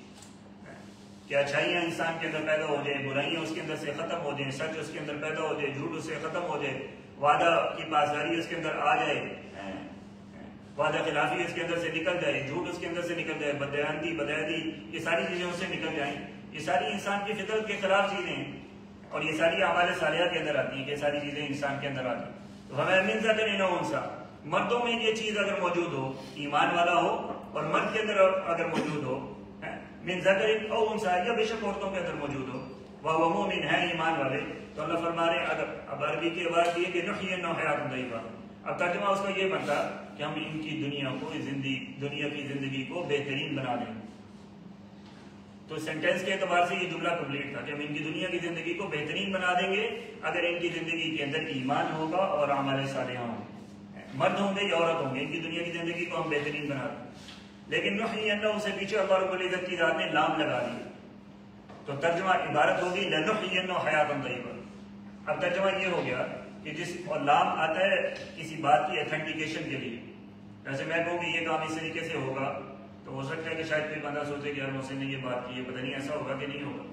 کہ اچھائیاں انسان کے اندر پیدا ہو جائیں، برائیاں اس کے اندر سے ختم ہو جائیں، سچ اس کے اندر پیدا ہو جائے، جھوٹ اس سے ختم ہو جائے، وعدہ کی پاسداری اس کے اندر آ جائے، وعدہ خلافی اس کے اندر سے نکل جائے، جھوٹ اس کے اندر سے نکل جائے، بددیانتی بدعہدی یہ ساری چیزیں اس سے نکل جائیں. یہ ساری انسان کی فطرت کے خلاف چیزیں ہیں اور یہ ساری اعمال صالحہ کے اندر آتی ہیں کہ یہ ساری چیزیں انسان کے اندر آتی ہیں. تو ہمیں من ذکر او انثی، مردوں میں یہ چیز اگر موجود ہو، ایمان والا ہو اور مرد کے اندر اگر موجود ہو، من ذکر او انثی، یا بے شک عورتوں کے اندر موجود ہو، وہ مومن ہے ایمان والے، تو اللہ فرما رہے ہیں اگر اب عربی کے بعد یہ کہ نحیینہ حیاۃ طیبہ، اب ترجمہ اس کا یہ بنتا کہ ہم ان کی دنیا کی زندگی کو بہترین بنا دیں. تو سینٹینس کے اعتبار سے یہ جملہ کمپلیٹ تھا کہ ہم ان کی دنیا کی زندگی کو بہترین بنا دیں گے اگر ان کی زندگی کے اندر ایمان ہوگا اور اعمال صالحہ ہوں گے. مرد ہوں گے یا عورت ہوں گے، ان کی دنیا کی زندگی کو ہم بہترین بنا دیں. لیکن نحیینہ سے پیچھے اللہ رب العزت کی ذات نے لام لگا دیا، تو ترجمہ عبارت ہوگی لنحیینہ حیاۃ طیبہ. اب ترجمہ یہ ہو گیا کہ اور لام آتا ہے کسی بات کی اتھینٹیکیشن کے لیے. جیسے میں کہوں کہ یہ کام اس طریقے سے ہوگا تو ہو سکتا ہے کہ شاید کوئی بندہ سوچے کہ یار محسن نے یہ بات کی ہے، پتہ نہیں ایسا ہوگا کہ نہیں ہوگا.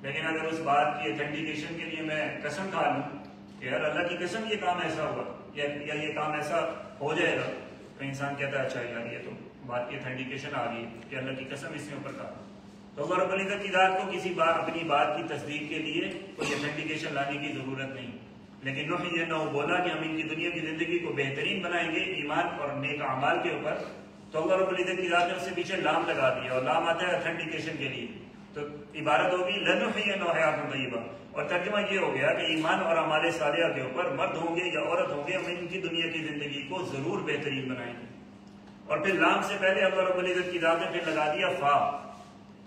لیکن اگر اس بات کی اتھینٹیکیشن کے لیے میں قسم کھا لوں کہ یار اللہ کی قسم یہ کام ایسا ہوگا یا یہ کام ایسا ہو جائے گا، تو انسان کہتا ہے اچھا یار یہ تو بات کی اتھینٹیکیشن آ گئی کہ اللہ کی قسم اس نے اوپر کہا. تو اللہ رب العزت کی ذات کو کسی بات اپنی بات کی تصدیق کے لیے کوئی اتھینٹیکیشن لانے کی ضرورت نہیں. لیکن نحیینہ بولا کہ ہم ان کی دنیا کی زندگی کو بہترین بنائیں گے ایمان اور نیک اعمال کے اوپر، تو اللہ رب العزت کی ذات نے اس سے پیچھے لام لگا دیا اور لام آتا ہے اتھینٹیکیشن کے لیے. تو عبارت ہوگی لنحیینہ حیاۃ طیبہ، اور ترجمہ یہ ہو گیا کہ ایمان اور اعمال صالحہ کے اوپر مرد ہوں گے یا عورت ہوں گے ہم ان کی دنیا کی زندگی کو ضرور بہترین بنائیں گے. اور پھر لام سے پہلے اللہ رب العزت کی ذات نے پھر لگا دیا فا.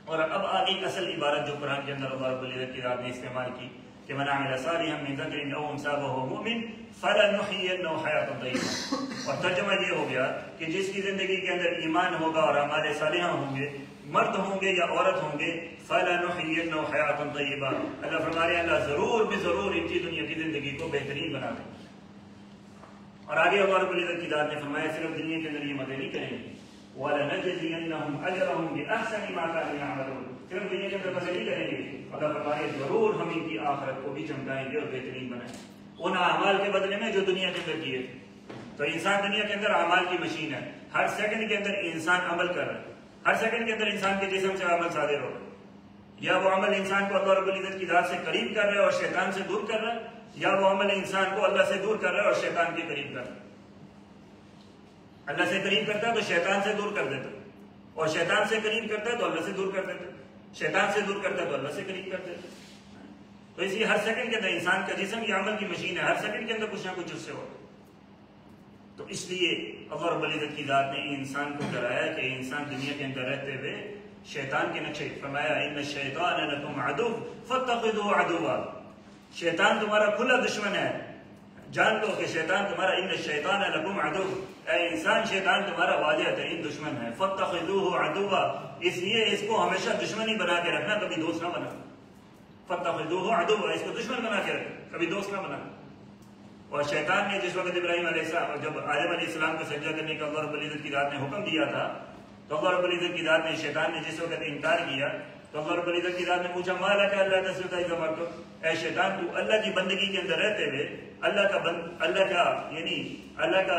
اور اب آگے اصل عبارت جو قرآن کے اندر اللہ رب العزت کی ذات نے استعمال کی کہ من عمل صالحا من ذکر او انثی وهو مؤمن فلنحیینہ حیاۃ طیبہ. اور ترجمہ یہ ہو گیا کہ جس کی زندگی کے اندر ایمان ہوگا اور اعمال صالحہ ہوں گے، مرد ہوں گے یا عورت ہوں گے، فلنحیینہ حیاۃ طیبہ، اللہ فرما رہے ہیں اللہ ضرور بھی ضرور ان کی دنیا کی زندگی کو بہترین بنا دیں. اور آگے اللہ رب العزت کی ذات نے فرمایا صرف دنیا کے اندر یہ مزے نہیں کریں گے، وَلَنَجْزِيَنَّهُمْ أَجْرَهُمْ بِأَحْسَنِ مَا كَانُوا يَعْمَلُونَ، صرف دنیا کے اندر مزے نہیں کریں گے، اللہ فرما رہے ہیں ضرور ہم ان کی آخرت کو بھی چمکائیں گے اور بہترین بنائیں گے ان اعمال کے بدلے میں جو دنیا کے اندر کیے تھے. تو انسان دنیا کے اندر اعمال کی مشین ہے، ہر سیکنڈ کے اندر انسان عمل کر رہا ہے، ہر سیکنڈ کے اندر انسان کے جسم سے عمل صادر ہو رہا ہے. یا وہ عمل انسان کو اللہ رب العزت کی ذات سے قریب کر رہا ہے اور شیطان سے دور کر رہا ہے، یا وہ عمل انسان کو اللہ سے دور کر رہا ہے اور شیطان کے قریب کر رہا ہے. اللہ سے قریب کرتا ہے تو شیطان سے دور کر دیتا ہے، اور شیطان سے قریب کرتا ہے تو اللہ سے دور کر دیتا ہے، شیطان سے دور کرتا ہے تو اللہ سے قریب کر دیتا ہے. تو اسی ہر سیکنڈ کے اندر انسان کا جسم یہ عمل کی مشین ہے، ہر سیکنڈ کے اندر کچھ نہ کچھ اس سے ہوتا ہے. تو اس لیے اللہ رب العزت کی ذات نے انسان کو کرایا کہ انسان دنیا کے اندر رہتے ہوئے شیطان کے نقشے فرمایا ان الشیطان لکم عدو فاتخذوه عدوا، شیطان تمہارا کھلا دشمن ہے، جان لو کہ شیطان تمہارا ان الشیطان لکم عدو، اے انسان شیطان تمہارا واضح ترین دشمن ہے. فاتخذوه عدوا، اس لیے اس کو ہمیشہ دشمن ہی بنا کے رکھنا، کبھی دوست نہ بنا. فاتخذوه عدوا، اس کو دشمن بنا کے رکھنا، کبھی دوست نہ بنا. اور شیطان نے جس وقت ابراہیم علیہ السلام جب آدم علیہ السلام کو سجدہ کرنے کا اللہ رب العزت کی ذات نے حکم دیا تھا، تو اللہ رب العزت کی ذات نے شیطان نے جس وقت انکار کیا تو اللہ رب العزت کی ذات نے پوچھا ما لک الا تسجد اذا امرتک، اے شیطان تو اللہ کی بندگی کے اندر رہتے ہوئے اللہ کا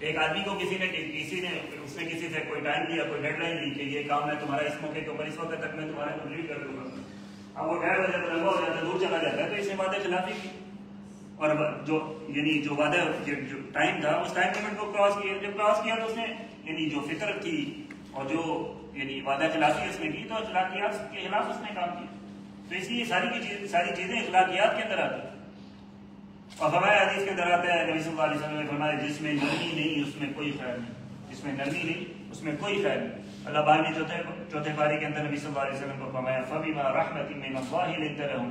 ایک آدمی کو کسی نے اس نے کسی سے کوئی ٹائم دیا، کوئی ڈیڈ لائن دی کہ یہ کام میں تمہارا اس موقع کے اوپر اس وقت تک میں تمہارا کمپلیٹ کر دوں گا. اب وہ 1.5 بجے لمبا ہو جاتا ہے، دور چلا جاتا ہے، تو اس نے وعدہ خلافی کی. اور جو وعدہ جو ٹائم تھا اس ٹائم لمٹ کو کراس کیا. جب کراس کیا تو اس نے جو فطرت تھی اور جو وعدہ خلافی اس نے کی، تو اخلاقیات کے خلاف اس نے کام کیا. تو اس لیے ساری چیزیں اخلاقیات کے اندر آتی ہیں. اور فرمایا حدیث کے اندر آتا ہے، نبی صلی اللہ علیہ وسلم نے فرمایا جس میں نرمی نہیں اس میں کوئی خیر نہیں، جس میں نرمی نہیں اس میں کوئی خیر نہیں. اللہ پاک نے چوتھے پارے کے اندر نبی صلی اللہ علیہ وسلم کو فرمایا فَبِمَا رَحْمَةٍ مِّنَ اللَّهِ لِنتَ لَهُمْ.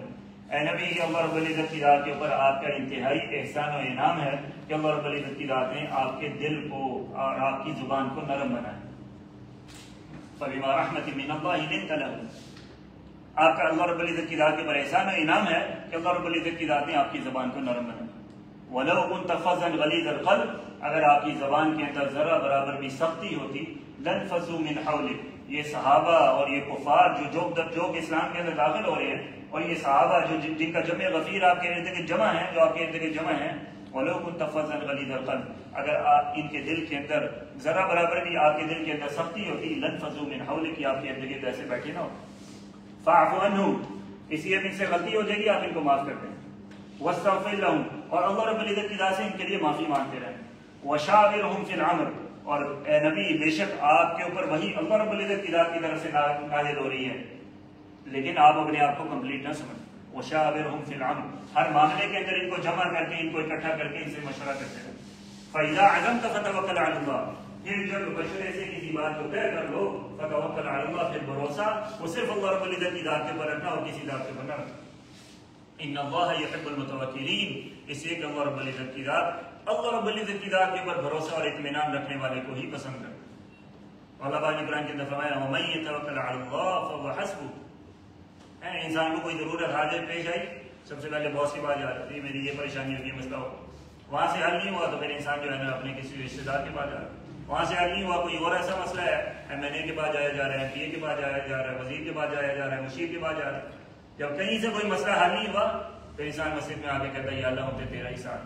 اے نبی، یہ اللہ رب العزت کی ذات کے اوپر آپ کا انتہائی احسان و انعام ہے کہ اللہ رب العزت کی ذات نے آپ کے دل کو اور آپ کی زبان کو نرم بنایا. فَبِمَا رَحْمَةٍ مِّنَ اللَّهِ لِنتَ لَهُمْ. آپ کا اللہ رب العزت کی ذات کے اوپر احسان و انعام ہے کہ اللہ رب العزت کی ذات نے آپ کی زبان کو نرم بنایا. وَلَوْ كُنْتَ فَظًّا غَلِيظَ الْقَلْبِ. اگر آپ کی زبان کے اندر ذرا برابر بھی سختی ہوتی لَانفَضُّوا مِنْ حَوْلِكَ. یہ صحابہ اور یہ کفار جو اسلام کے اندر داخل ہو رہے ہیں، اور یہ صحابہ جن کا جمع غفیر آپ کے ارد گرد جمع ہیں، جو آپ کے ارد گرد جمع ہیں، وَلَوْ كُنْتَ فَظًّا غَلِيظَ الْقَلْبِ. اگر آپ ان کے دل کے اندر ذرا برابر بھی آپ کے دل کے اندر سختی ہوتی لَانفَضُّوا مِنْ حَوْلِكَ، آپ کے ارد گرد ایسے بیٹھے نہ ہو. فَاعْفُ عَنْهُمْ. اس لیے ان سے غلطی ہو جائے گی، آپ ان کو معاف کر دیں. وَاسْتَغْفِرْ لَهُمْ. اور اللہ رب العزت کی ذات سے ان کے لیے معافی مانگتے رہیں. وَشَاوِرْهُمْ فِي الْأَمْرِ. اور اے نبی، بے شک آپ کے اوپر وہی اللہ رب العزت کی ذات کی طرف سے نازل ہو رہی ہے، لیکن آپ اپنے آپ کو کمپلیٹ نہ سمجھیں. وَشَاوِرْهُمْ فِي الْأَمْرِ. ہر معاملے کے اندر ان کو جمع کر کے، ان کو اکٹھا کر کے ان سے مشورہ کرتے رہیں. فَإِذَا عَزَمْتَ فَتَوَكَّلْ عَلَى اللَّهِ. پھر جب مشورے سے کسی بات کو طے کر لو، فَتَوَكَّلْ عَلَى اللَّهِ. پھر بھروسہ وہ صرف اللہ رب العزت کی ذات کے اوپر رکھنا اور کسی ذات کے اوپر نہ رکھنا. ان اللہ یحب المتوکلین. اس لیے کہ اللہ رب العزت کی ذات کے اوپر بھروسہ اور اطمینان رکھنے والے کو ہی پسند ہے. اللہ پاک نے قرآن کے اندر فرمایا وَمَن يَتَوَكَّلْ عَلَى اللَّهِ فَهُوَ حَسْبُهُ. انسان کو کوئی ضرورت حاجت پیش آئی، سب سے پہلے باس کے پاس جا رہا ہے، میری یہ پریشانی ہوگی، یہ مسئلہ ہو. وہاں سے حل نہیں ہوا تو پھر انسان جو ہے نا اپنے کسی رشتے دار کے پاس جا رہا ہے. وہاں سے حل نہیں ہوا، کوئی اور ایسا مسئلہ ہے، MNA کے پاس جایا جا رہا ہے، PA کے پاس جایا جا رہا ہے، وزیر کے پاس جایا جا رہا ہے، مشیر کے پاس جا رہا ہے. جب کہیں سے کوئی مسئلہ حل نہیں ہوا تو انسان مسجد میں آ کے کہتا ہے یا اللہ ہوتے تیرا ہی ساتھ،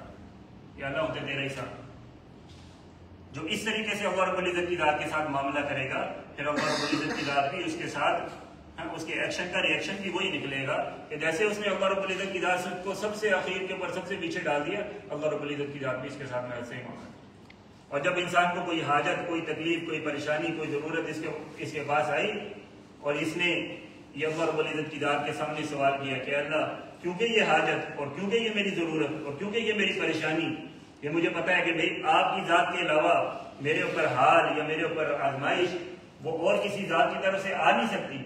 یا اللہ ہوتے تیرا ہی ساتھ. جو اس طریقے سے اللہ رب العزت کی ذات کے ساتھ معاملہ کرے گا، پھر اللہ رب العزت کی ذات بھی اس کے ساتھ اس کے ایکشن کا ریئیکشن بھی وہی نکلے گا کہ جیسے اس نے اللہ رب العزت کی ذات کو سب سے اخیر کے اوپر سب سے پیچھے ڈال دیا، اللہ رب العزت کی ذات بھی اس کے ساتھ میں ایسے ہی معاملہ. اور جب انسان کو کوئی حاجت، کوئی تکلیف، کوئی پریشانی، کوئی ضرورت اس کے پاس آئی اور اس نے یہ اللہ رب العزت کی ذات کے سامنے سوال کیا کہ اللہ، کیونکہ یہ حاجت اور کیونکہ یہ میری ضرورت اور کیونکہ یہ میری پریشانی، یہ مجھے پتا ہے کہ بھئی آپ کی ذات کے علاوہ میرے اوپر حال یا میرے اوپر آزمائش وہ اور کسی ذات کی طرف سے آ نہیں سکتی،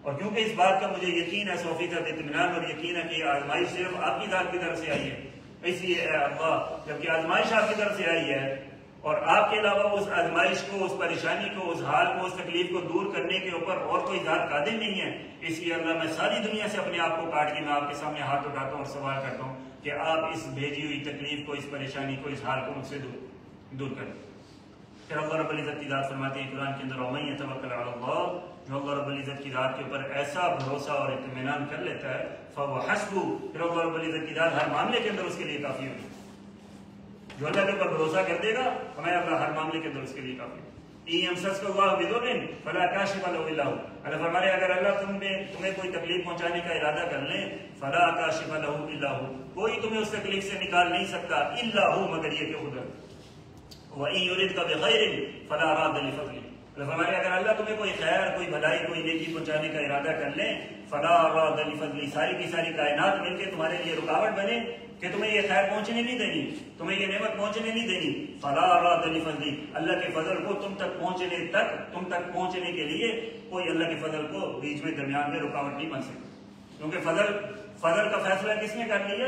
اور کیونکہ اس بات کا مجھے یقین ہے 100% اطمینان اور یقین ہے کہ یہ آزمائش صرف آپ کی ذات کی طرف سے آئی ہے، اس لیے اے اللہ جبکہ آزمائش آپ کی طرف سے آئی ہے اور آپ کے علاوہ اس آزمائش کو، اس پریشانی کو، اس حال کو، اس تکلیف کو دور کرنے کے اوپر اور کوئی ذات قادر نہیں ہے، اس لیے اللہ میں ساری دنیا سے اپنے آپ کو کاٹ کے میں آپ کے سامنے ہاتھ اٹھاتا ہوں اور سوال کرتا ہوں کہ آپ اس بھیجی ہوئی تکلیف کو، اس پریشانی کو، اس حال کو مجھ سے دور کریں. پھر اللہ رب العزت کی ذات فرماتے ہیں قرآن کے اندر وَمَن يَتَوَكَّلْ عَلَى اللَّهِ. جو اللہ رب العزت کی ذات کے اوپر ایسا بھروسہ اور اطمینان کر لیتا ہے فَهُوَ حَسْبُهُ. پھر اللہ رب العزت کی ذات ہر معاملے کے اندر اس کے لیے کافی ہوگی. جو اللہ کے اوپر بھروسہ کر دے گا ہمیں اللہ ہر معاملے کے اندر اس کے لیے کافی ہے. يَمْسَسْكَ اللَّهُ بِضُرٍّ فَلَا كَاشِفَ لَهُ إِلَّا هُوَ. اللہ فرماتے ہیں اگر اللہ تمہیں کوئی تکلیف پہنچانے کا ارادہ کر لیں فَلَا كَاشِفَ لَهُ إِلَّا هُوَ. کوئی تمہیں اس تکلیف سے نکال نہیں سکتا إِلَّا هُوَ، مگر یہ کہ خود ہے. وَإِن يُرِدْكَ بِخَيْرٍ فَلَا رَادَّ لِفَضْلِهِ. فرمایا اگر اللہ تمہیں کوئی خیر، کوئی بھلائی، کوئی نیکی پہنچانے کا ارادہ کر لیں فَلَا رَادَّ لِفَضْلِهِ. ساری کی ساری کائنات مل کے تمہارے لیے رکاوٹ بنے کہ تمہیں یہ خیر پہنچنے نہیں دینی، تمہیں یہ نعمت پہنچنے نہیں دینی. فَلَا رَادَّ لِفَضْلِهِ. اللہ کے فضل کو تم تک پہنچنے کے لیے کوئی اللہ کے فضل کو بیچ میں درمیان میں رکاوٹ نہیں بن سکتی، کیونکہ فضل کا فیصلہ کس نے کر لیا؟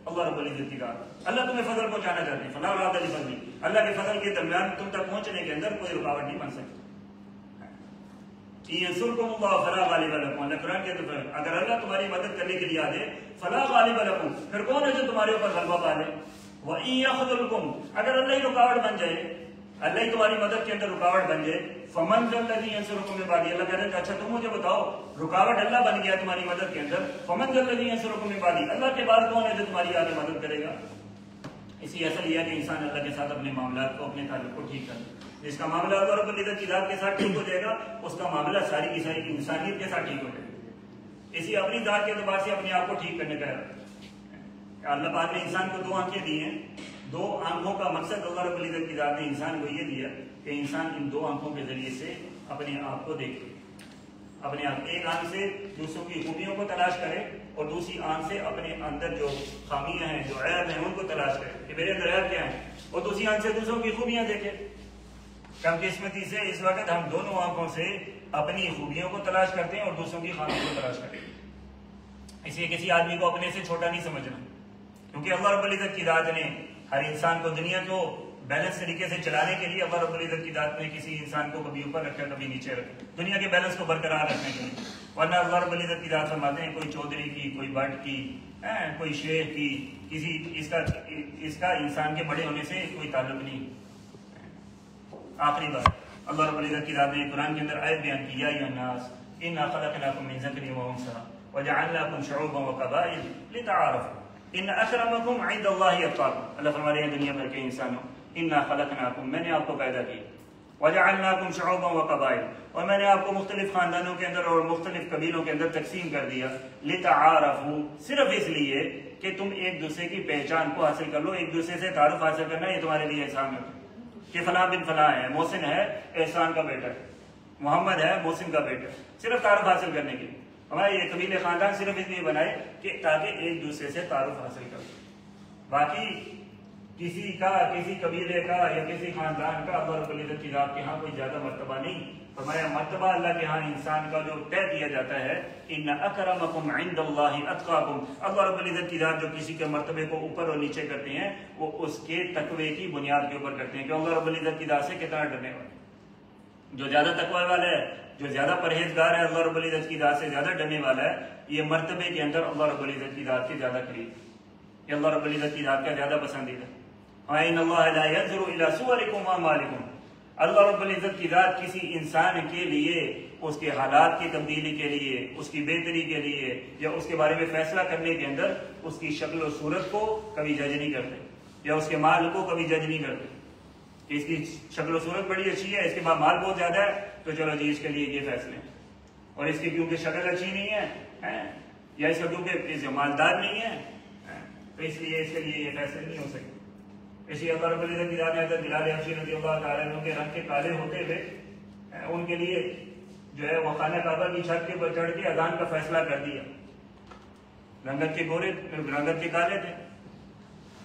اللہ رب العزت کی ذات. اللہ تمہیں فضل پہنچانا چاہتے ہیں فَلَا رَادَّ لِفَضْلِهِ. اللہ کے فضل کے درمیان تم تک پہنچنے کے اندر کوئی رکاوٹ نہیں بن سکتی. يَنْصُرْكُمُ اللَّهُ فَلَا غَالِبَ لَكُمْ. اللہ قرآن کے اندر اگر اللہ تمہاری مدد کرنے کے لیے آ جائے فَلَا غَالِبَ لَكُمْ، پھر کون ہے جو تمہارے اوپر غلبہ پا لے؟ وَإِن يَخْذُلْكُمْ. اگر اللہ ہی رکاوٹ بن جائے، اللہ ہی تمہاری مدد کے اندر رکاوٹ بن جائے فَمَنْ ذَا الَّذِي يَنْصُرُكُم مِّن بَعْدِهِ. اللہ کہتے ہیں اچھا تم مجھے بتاؤ، رکاوٹ اللہ بن گیا تمہاری مدد کے اندر، فَمَنْ ذَا الَّذِي يَنْصُرُكُم مِّن بَعْدِهِ. اللہ کے بعد کون ہے جو تمہاری آگے مدد کرے گا؟ اسی اصل یہ ہے کہ انسان اللہ کے ساتھ اپنے معاملات کو اپنے تعلق کو ٹھیک کر لے. جس کا معاملہ اللہ رب العزت کی ذات کے ساتھ ٹھیک ہو جائے گا اس کا معاملہ ساری کی ساری انسانیت کے ساتھ ٹھیک ہو جائے گا. اسی اپنی ذات کے اعتبار سے اپنے آپ کو ٹھیک کرنے کا ہے. اللہ پاک نے انسان کو 2 آنکھیں دی ہیں. 2 آنکھوں کا مقصد اللہ رب العزت کی ذات نے انسان کو یہ دیا کہ انسان ان 2 آنکھوں کے ذریعے سے اپنے آپ کو دیکھے. اپنے آپ ایک آنکھ سے دوسروں کی خوبیوں کو تلاش کرے اور دوسری آنکھ سے اپنے اندر جو خامیاں ہیں جو عیب ہیں ان کو تلاش کرے کہ میرے اندر عیب کیا ہیں, اور دوسری آنکھ سے دوسروں کی خوبیاں دیکھے. کم قسمتی سے اس وقت ہم دونوں آنکھوں سے اپنی خوبیوں کو تلاش کرتے ہیں اور دوسروں کی خامیوں کو تلاش کرتے ہیں. اس لیے کسی آدمی کو اپنے سے چھوٹا نہیں سمجھنا, کیونکہ اللہ رب العزت کی ذات نے ہر انسان کو دنیا کو بیلنس طریقے سے چلانے کے لیے اللہ رب العزت کی ذات نے کسی انسان کو کبھی اوپر رکھا کبھی نیچے رکھا, دنیا کے بیلنس کو برقرار رکھنے کے لیے. ورنہ اللہ رب العزت کی ذات فرماتے ہیں کوئی چودھری کی, کوئی بٹ کی, کوئی شیخ کی, کسی اس کا انسان کے بڑے ہونے سے کوئی تعلق نہیں. آخری بات اللہ رب العزت کی ذات نے قرآن کے اندر آیت بیان کی, یا ایھا الناس انا خلقناکم من ذکر و انثی وجعلناکم شعوبا وقبائل لتعارفوا ان اکرمکم عند اللہ اتقاکم. اللہ فرما رہے ہیں دنیا بھر کے انسانوں, انا خلقناکم میں نے آپ کو پیدا کیا, وجعلناکم شعوبا وقبائل اور میں نے آپ کو مختلف خاندانوں کے اندر اور مختلف قبیلوں کے اندر تقسیم کر دیا, لتعارفوا صرف اس لیے کہ تم ایک دوسرے کی پہچان کو حاصل کر لو, ایک دوسرے سے تعارف حاصل کرنا یہ تمہارے لیے احسان ہے کہ فلاں بن فلاں ہے, محسن ہے احسان کا بیٹا ہے, محمد ہے محسن کا بیٹا, صرف تعارف حاصل کرنے کے لیے. ہمارے یہ قبیلے خاندان صرف اس لیے بنائے کہ تاکہ ایک دوسرے سے تعارف حاصل کر. باقی کسی قبیلے کا یا کسی خاندان کا اللہ رب العزت کی ذات کے ہاں کوئی زیادہ مرتبہ نہیں. ہمارا مرتبہ اللہ کے ہاں انسان کا جو طے کیا جاتا ہے, ان اکرمکم عند اللہ اتقاکم. اللہ رب العزت کی ذات جو کسی کے مرتبے کو اوپر اور نیچے کرتے ہیں وہ اس کے تقوی کی بنیاد کے اوپر کرتے ہیں کہ اللہ رب العزت کی ذات سے کتنا ڈرنے والا. جو زیادہ تقوی والا ہے, جو زیادہ پرہیزگار ہے, اللہ رب العزت کی ذات سے زیادہ ڈرنے والا ہے, یہ مرتبے کے اندر اللہ رب العزت کی ذات کے زیادہ قریب, یہ اللہ رب العزت کی ذات کا زیادہ پسندیدہ. ان اللہ لا ينظر الى صورکم واعمالکم. اللہ رب العزت کی ذات کسی انسان کے لیے اس کے حالات کی تبدیلی کے لیے, اس کی بہتری کے لیے یا اس کے بارے میں فیصلہ کرنے کے اندر اس کی شکل و صورت کو کبھی جج نہیں کرتے, یا اس کے مال کو کبھی جج نہیں کرتے کہ اس کی شکل و صورت بڑی اچھی ہے, اس کے بعد مال بہت زیادہ ہے تو چلو جی اس کے لیے یہ فیصلے ہیں, اور اس کی کیونکہ شکل اچھی نہیں ہے یا اس کا کیونکہ مالدار نہیں ہے تو اس لیے اس کے لیے یہ فیصلے نہیں ہو سکتے. اسی اللہ رب العزت کی ذات نے حضرت بلال حبشی رضی اللہ تعالیٰ عنہ کے رنگ کے کالے ہوتے ہوئے ان کے لیے جو ہے وہ خانہ کعبہ کی چھت کے پر چڑھ کے اذان کا فیصلہ کر دیا. رنگت کے گورے, رنگت کے کالے تھے,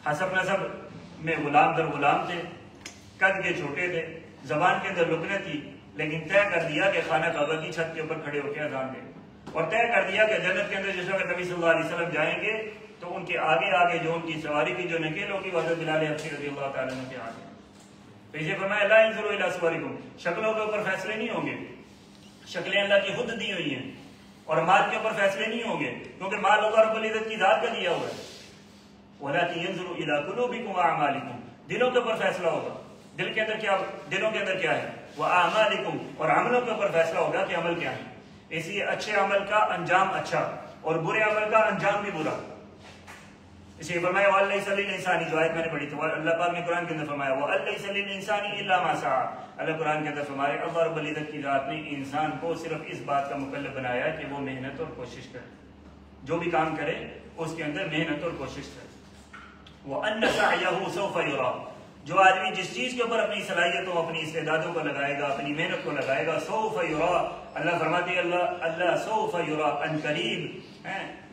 حسب نسب میں غلام در غلام تھے, قد کے چھوٹے تھے, زبان کے اندر لکنت تھی, لیکن طے کر دیا کہ خانہ کعبہ کی چھت کے اوپر کھڑے ہو کے اذان دیں, اور طے کر دیا کہ جنت کے اندر جس وقت نبی صلی اللہ علیہ وسلم جائیں گے تو ان کے آگے آگے جو ان کی سواری کی جو نکیل ہوگی وہ حضرت بلال حبشی رضی اللہ تعالیٰ عنہ کے آگے. تو اسے فرمایا لا ينظر الى صورکم, شکلوں کے اوپر فیصلے نہیں ہوں گے, شکلیں اللہ کی خود دی ہوئی ہیں, اور مال کے اوپر فیصلے نہیں ہوں گے کیونکہ مال اللہ رب العزت کی ذات کا دیا ہوا ہے. ولكن ينظر الى قلوبکم واعمالکم, دلوں کے اوپر فیصلہ ہوگا, دل کے اندر کیا, دلوں کے اندر کیا ہے, واعمالکم, اور عملوں کے اوپر فیصلہ ہوگا کہ عمل کیا ہے. اس لیے اچھے عمل کا انجام اچھا اور برے عمل کا انجام بھی برا. اس لیے فرمایا وَأَلَّيْسَ لِلْإِنسَانِ, جو آیت میں نے پڑھی تھی, اللہ پاک نے قرآن کے اندر فرمایا وَأَلَّيْسَ لِلْإِنسَانِ إِلَّا مَا سَعَىٰ. اللہ قرآن کے اندر فرمایا اللہ رب العزت کی ذات نے انسان کو صرف اس بات کا مکلف بنایا کہ وہ محنت اور کوشش کرے, جو بھی کام کرے اس کے اندر محنت اور کوشش کرے. وَأَنَّ سَعْيَهُ سَوْفَ يُرَىٰ, جو آدمی جس چیز کے اوپر اپنی صلاحیتوں اپنی استعدادوں کو لگائے گا, اپنی محنت کو لگائے گا, سوف یرا, اللہ فرماتے ہیں اللہ سوف یرا,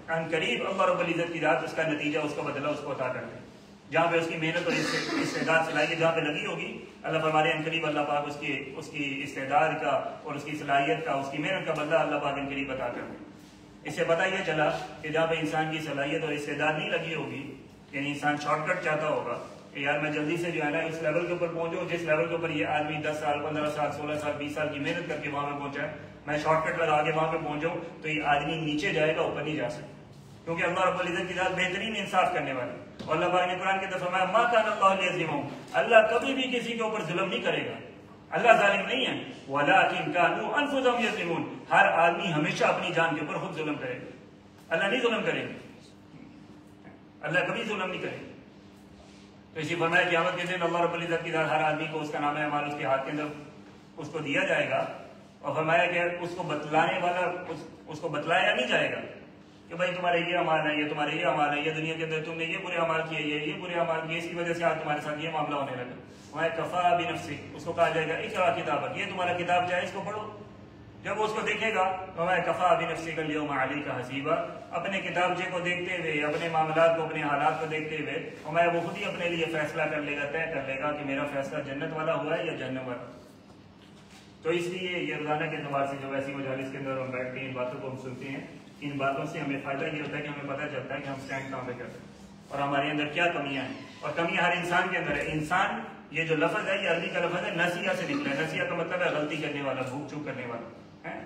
ان قریب اللہ رب العزت کی ذات اس کا نتیجہ, اس کا بدلہ اس کو عطا کرتے ہیں. جہاں پہ اس کی محنت اور استعداد صلاحیت جہاں پہ لگی ہوگی, اللہ فرماتے ہیں ان قریب اللہ پاک اس کی استعداد کا اور اس کی صلاحیت کا, اس کی محنت کا بدلہ اللہ پاک ان قریب عطا کرتے ہیں. اس سے پتہ یہ چلا کہ جہاں پہ انسان کی صلاحیت اور استعداد نہیں لگی ہوگی, یعنی انسان شارٹ کٹ چاہتا ہوگا کہ یار میں جلدی سے جو ہے نا اس لیول کے اوپر پہنچوں جس لیول کے اوپر یہ آدمی 10 سال 15 سال 16 سال 20 سال کی محنت کر کے وہاں پہ پہنچا ہے, میں شارٹ کٹ لگا کے وہاں پہ پہنچوں تو یہ آدمی نیچے جائے گا, اوپر نہیں جا سکتا, کیونکہ اللہ رب العزت کی ذات بہترین انصاف کرنے والی. اور اللہ پاک نے قرآن کے اندر فرمایا ما کان اللہ لیظلمہم, اللہ کبھی بھی کسی کے اوپر ظلم نہیں کرے گا, اللہ ظالم نہیں ہے. ولکن کانوا انفسہم یظلمون, ہر آدمی ہمیشہ اپنی جان کے اوپر خود ظلم کرے گا, اللہ نہیں ظلم کرے گا, اللہ کبھی ظلم نہیں کرے گا. تو اسی فرمایا قیامت کے دن اللہ رب العزت کی ذات ہر آدمی کو اس کا نام اعمال اس کے ہاتھ کے اندر اس کو دیا جائے گا، اور فرمایا کہ اس کو بتلانے والا اس کو بتلایا نہیں جائے گا کہ بھائی تمہارے یہ اعمال ہے، یہ تمہارے یہ اعمال ہے، یہ دنیا کے اندر تم نے یہ برے اعمال کیے، یہ برے اعمال کیے، اس کی وجہ سے آج تمہارے ساتھ یہ معاملہ ہونے لگا۔ وہاں کفا بنفسک، اس کو کہا جائے گا اقرا کتابک، یہ تمہارا کتاب جو ہے اس کو پڑھو۔ جب وہ اس کو دیکھے گا وہاں کفا بنفسک الیوم علیک حسیبا، اپنے کتابچے کو دیکھتے ہوئے، اپنے معاملات کو، اپنے حالات کو دیکھتے ہوئے ہمیں وہ خود ہی اپنے لیے فیصلہ کر لے گا، طے کر لے گا کہ میرا فیصلہ جنت والا ہوا ہے یا جہنم والا۔ تو اس لیے یہ روزانہ کے اعتبار سے جو ایسی مجالس کے اندر ہم بیٹھتے ہیں، ان باتوں کو ہم سنتے ہیں، ان باتوں سے ہمیں فائدہ یہ ہوتا ہے کہ ہمیں پتہ چلتا ہے کہ ہم اسٹینڈ کہاں پہ کرتے ہیں اور ہمارے اندر کیا کمیاں ہیں، اور کمیاں ہر انسان کے اندر ہے۔ انسان یہ جو لفظ ہے یہ عربی کا لفظ ہے، نسیہ سے نکلا ہے۔ نسیہ کا مطلب ہے غلطی کرنے والا، بھوک چوک کرنے والا ہے،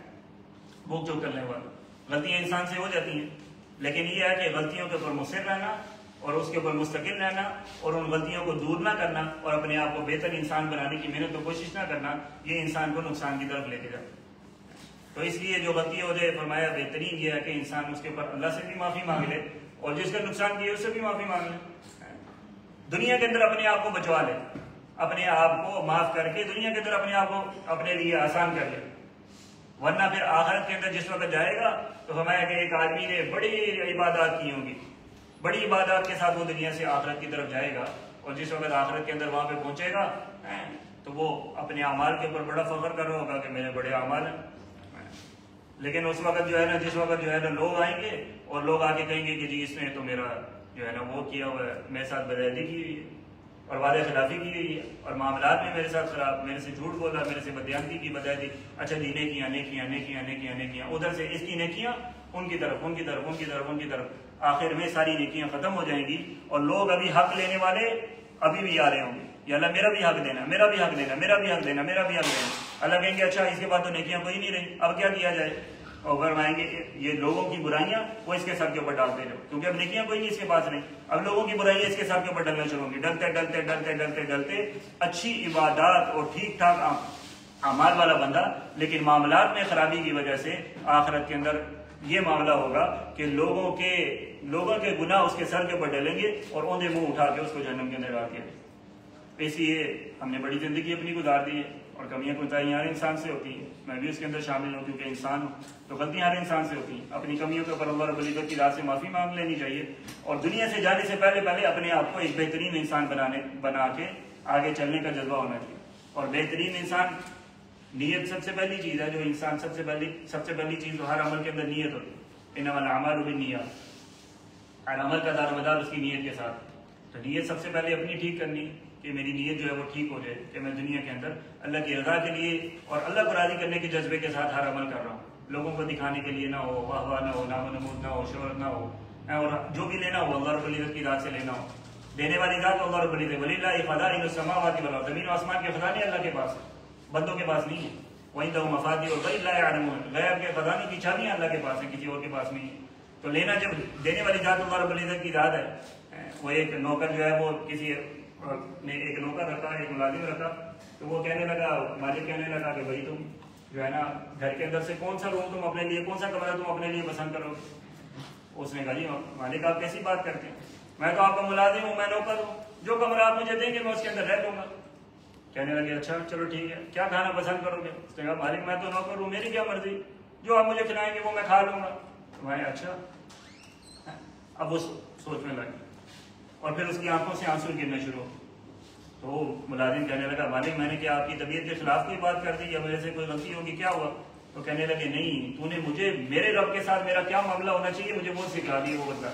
بھوک چوک کرنے والا۔ غلطیاں انسان سے ہو جاتی ہیں، لیکن یہ ہے کہ غلطیوں کے اوپر مصر رہنا اور اس کے اوپر مستقل رہنا اور ان غلطیوں کو دور نہ کرنا اور اپنے آپ کو بہتر انسان بنانے کی محنت و کوشش نہ کرنا، یہ انسان کو نقصان کی طرف لے کے جاتا ہے۔ تو اس لیے جو غلطی ہو جائے، فرمایا بہترین یہ ہے کہ انسان اس کے اوپر اللہ سے بھی معافی مانگ لے اور جس کا نقصان کیا اس سے بھی معافی مانگ لے۔ دنیا کے اندر اپنے آپ کو بچوا لے، اپنے آپ کو معاف کر کے دنیا کے اندر اپنے آپ کو اپنے لیے آسان کر لے، ورنہ پھر آخرت کے اندر جس وقت جائے گا تو فرمایا کہ ایک آدمی نے بڑی عبادات کی ہوں گی، بڑی عبادات کے ساتھ وہ دنیا سے آخرت کی طرف جائے گا، اور جس وقت آخرت کے اندر وہاں پہ پہنچے گا تو وہ اپنے اعمال کے اوپر بڑا فخر کر رہا ہوگا کہ میرے بڑے اعمال ہیں۔ لیکن اس وقت جو ہے نا، جس وقت جو ہے نا لوگ آئیں گے اور لوگ آ کے کہیں گے کہ جی اس نے تو میرا جو ہے نا وہ کیا ہوا ہے، میرے ساتھ بدعہدی کی ہوئی ہے اور وعدہ خلافی کی ہوئی ہے اور معاملات میں میرے ساتھ خراب، میرے سے جھوٹ بولا، میرے سے بدیانتی کی، بدعہدی، اچھا جی نیکیاں نیکیاں نیکیاں نیکیاں نیکیاں، ادھر سے اس کی نیکیاں ان کی طرف، ان کی طرف، ان کی طرف، ان کی طرف، آخر میں ساری نیکیاں ختم ہو جائیں گی اور لوگ ابھی حق لینے والے ابھی بھی آ رہے ہوں گے، یا اللہ میرا بھی حق دینا، میرا بھی حق دینا، میرا بھی حق دینا، میرا بھی حق دینا۔ اللہ کہیں گے اچھا اس کے بعد تو نیکیاں کوئی نہیں رہی، اب کیا کیا جائے؟ اور فرمائیں گے یہ لوگوں کی برائیاں وہ اس کے سر کے اوپر ڈالتے رہو، کیونکہ اب نیکیاں کوئی نہیں اس کے پاس نہیں، اب لوگوں کی برائیاں اس کے سر کے اوپر ڈلنا شروع ہوں گی، ڈلتے ڈلتے ڈلتے ڈلتے ڈلتے اچھی عبادات اور ٹھیک ٹھاک اعمال والا بندہ، لیکن معاملات میں خرابی کی وجہ سے آخرت کے اندر یہ معاملہ ہوگا کہ لوگوں کے گناہ اس کے سر کے اوپر ڈلیں گے اور اوندے منہ اٹھا کے اس کو جہنم کے اندر ڈال دیا۔ اس لیے ہم نے بڑی زندگی اپنی گزار دی ہے اور کمیاں کوتاہیاں ہر انسان سے ہوتی ہیں، میں بھی اس کے اندر شامل ہوں کیونکہ انسان ہوں، تو غلطیاں ہر انسان سے ہوتی ہیں۔ اپنی کمیوں کے اوپر اللہ رب العزت کی ذات سے معافی مانگ لینی چاہیے اور دنیا سے جانے سے پہلے اپنے آپ کو ایک بہترین انسان بنا کے آگے چلنے کا جذبہ ہونا چاہیے۔ اور بہترین انسان، نیت سب سے پہلی چیز ہے، جو انسان سب سے پہلی چیز تو ہر عمل کے اندر نیت ہوتی ہے، انما الاعمال بالنیات، ہر عمل کا دار و مدار اس کی نیت کے ساتھ۔ تو نیت سب سے پہلے اپنی ٹھیک کرنی کہ میری نیت جو ہے وہ ٹھیک ہو جائے کہ میں دنیا کے اندر اللہ کی رضا کے لیے اور اللہ کو راضی کرنے کے جذبے کے ساتھ ہر عمل کر رہا ہوں، لوگوں کو دکھانے کے لیے نہ ہو، واہ واہ نہ ہو، نام و نمود نہ ہو، شہرت نہ ہو، اور جو بھی لینا ہو اللہ رب العزت کی ذات سے لینا ہو، دینے والی ذات اللہ رب العزت، وللہ خزائن السماوات والارض، زمین و آسمان کے خزانے اللہ کے پاس ہیں، بندوں کے پاس نہیں ہے، وعنده مفاتیح الغیب لا یعلمون، غیب کے خزانے کی چابیاں اللہ کے پاس ہیں، کسی اور کے پاس نہیں ہے۔ تو لینا جب دینے والی ذات اللہ رب العزت کی ذات ہے، وہ ایک نوکر جو ہے وہ کسی نے ایک نوکر رکھا، ایک ملازم رکھا، تو وہ کہنے لگا، مالک کہنے لگا کہ بھائی تم جو ہے نا گھر کے اندر سے کون سا روم تم اپنے لیے، کون سا کمرہ تم اپنے لیے پسند کرو گے؟ اس نے کہا جی مالک آپ کیسی بات کرتے ہیں، میں تو آپ کا ملازم ہوں، میں نوکر ہوں، جو کمرہ آپ مجھے دیں گے میں اس کے اندر رہ لوں گا۔ کہنے لگے اچھا چلو ٹھیک ہے، کیا کھانا پسند کرو گے؟ اس نے کہا مالک میں تو نوکر ہوں، میری کیا مرضی، جو آپ مجھے کھلائیں گے وہ میں کھا لوں گا۔ میں اچھا، اب وہ سوچ میں لگی اور پھر اس کی آنکھوں سے آنسو گرنا شروع ہو۔ تو ملازم کہنے لگا مالک میں نے کیا آپ کی طبیعت کے خلاف کوئی بات کر دی یا میرے سے کوئی غلطی ہوگی، کیا ہوا؟ تو کہنے لگے نہیں، تو نے مجھے میرے رب کے ساتھ میرا کیا معاملہ ہونا چاہیے مجھے وہ سکھا دی، وہ بتا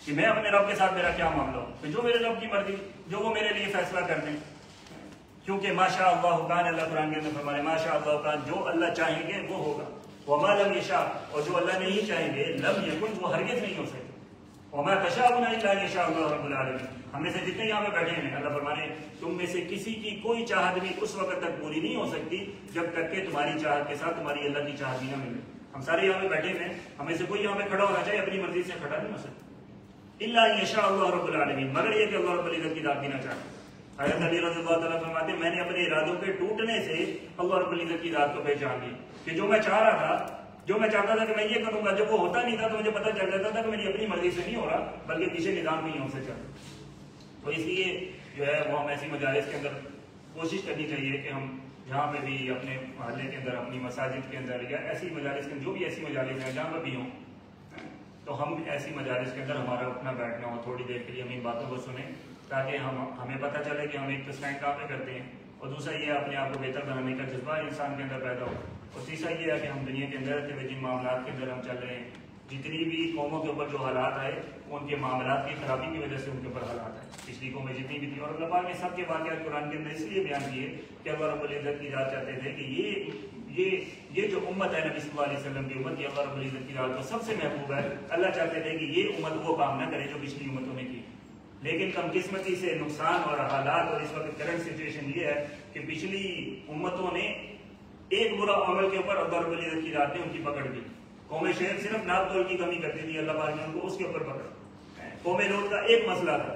کہ میں اپنے رب کے ساتھ میرا کیا معاملہ ہو، تو جو میرے رب کی مرضی، جو وہ میرے لیے فیصلہ کر دیں، کیونکہ ماشاء اللہ کان، اللہ قرآن کے اندر فرمانے ماشاء اللہ کان، جو اللہ چاہیں گے وہ ہوگا، وما لم یشاء، اور جو اللہ نہیں چاہیں گے لم یکن، وہ ہرگز نہیں ہو سکے، وما تشاءون الا ان یشاء اللہ رب العالمین۔ ہم میں سے جتنے یہاں پہ بیٹھے ہیں اللہ فرمانے تم میں سے کسی کی کوئی چاہت بھی اس وقت تک پوری نہیں ہو سکتی جب تک کہ تمہاری چاہت کے ساتھ تمہاری اللہ کی چاہت بھی نہ ملے۔ ہم سارے یہاں پہ بیٹھے ہیں، ہمیں سے کوئی یہاں پہ کھڑا ہونا چاہیے اپنی مرضی سے کھڑا نہیں ہو سکتا، الا ان یشاء اللہ رب العالمین، مگر یہ کہ اللہ رب العزت کی ذات بھی نہ چاہے۔ حضرت علی رضی اللہ تعالیٰ فرماتے ہیں میں نے اپنے ارادوں کے ٹوٹنے سے اللہ رب العزت کی ذات کو پہچان لی کہ جو میں چاہ رہا تھا، جو میں چاہتا تھا کہ میں یہ کروں گا، جب وہ ہوتا نہیں تھا تو مجھے پتہ چل جاتا تھا کہ میری اپنی مرضی سے نہیں ہو رہا بلکہ پیچھے نظام بھی یوں سے چل رہا۔ تو اس لیے جو ہے وہ ہم ایسی مجالس کے اندر کوشش کرنی چاہیے کہ ہم جہاں پہ بھی اپنے محلے کے اندر، اپنی مساجد کے اندر، یا ایسی مجالس کے اندر، جو بھی ایسی مجالس ہیں جہاں پہ بھی ہوں، تو ہم ایسی مجالس کے اندر ہمارا اٹھنا بیٹھنا ہو، تھوڑی دیر کے لیے ہم ان باتوں کو سنیں تاکہ ہمیں پتہ چلے کہ ہم ایک تو اسٹینڈ کہاں پہ کرتے ہیں، اور دوسرا یہ اپنے آپ کو بہتر بنانے کا جذبہ انسان کے اندر پیدا ہو، اور تیسرا یہ ہے کہ ہم دنیا کے اندر رہتے ہوئے جن معاملات کے اندر ہم چل رہے ہیں، جتنی بھی قوموں کے اوپر جو حالات آئے ان کے معاملات کی خرابی کی وجہ سے ان کے اوپر حالات آئے، پچھلی قومیں جتنی بھی تھیں، اور اللہ پاک نے سب کے واقعات قرآن کے اندر اس لیے بیان کیے کہ اللہ رب العزت کی ذات چاہتے تھے کہ یہ جو امت ہے نبی صلی اللہ علیہ وسلم کی امت، یہ اللہ رب العزت کی ذات کو سب سے محبوب ہے. اللہ چاہتے تھے کہ یہ امت وہ کام نہ کرے جو پچھلی امتوں نے کی، لیکن کم قسمتی سے نقصان اور حالات اور اس وقت کرنٹ سچویشن یہ ہے کہ پچھلی امتوں نے ایک برا عمل کے اوپر اللہ رب العزت کی ذات نے ان کی پکڑ دی. قوم شعیب صرف ناپ تول کی کمی کرتی تھی، اللہ پاک نے ان کو اس کے اوپر پکڑا. قوم لوط کا ایک مسئلہ تھا،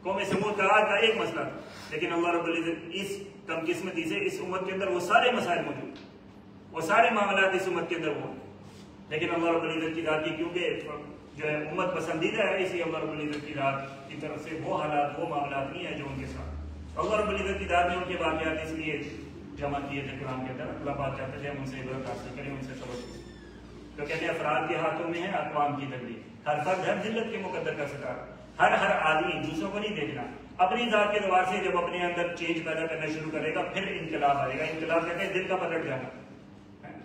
قوم سمود کا آج کا ایک مسئلہ تھا، لیکن اللہ رب العزت اس کم قسمتی سے اس امت کے اندر وہ سارے مسائل موجود، وہ سارے معاملات اس امت کے اندر ہوں، لیکن اللہ رب العزت کی ذات کی کیونکہ جو ہے امت پسندیدہ ہے، اسی اللہ رب العزت کی ذات کی طرف سے وہ حالات وہ معاملات نہیں ہیں جو ان کے ساتھ. اللہ رب العزت کی ذات نے ان کے واقعات اس لیے جمع کیے تھے قرآن کے اندر. اللہ پاک چاہتے تھے ہم ان سے عبرت حاصل کریں، ان سے سبق سیکھیں. تو کہتے ہیں افراد کے ہاتھوں میں ہے اقوام کی تدبیر. ہر فرد ہر ذلت کے مقدر کا ستارہ، ہر آدمی دوسروں کو نہیں دیکھنا، اپنی ذات کے اعتبار سے جب اپنے اندر چینج پیدا کرنا شروع کرے گا پھر انقلاب آئے گا. انقلاب کہتے ہیں دل کا پلٹ جانا،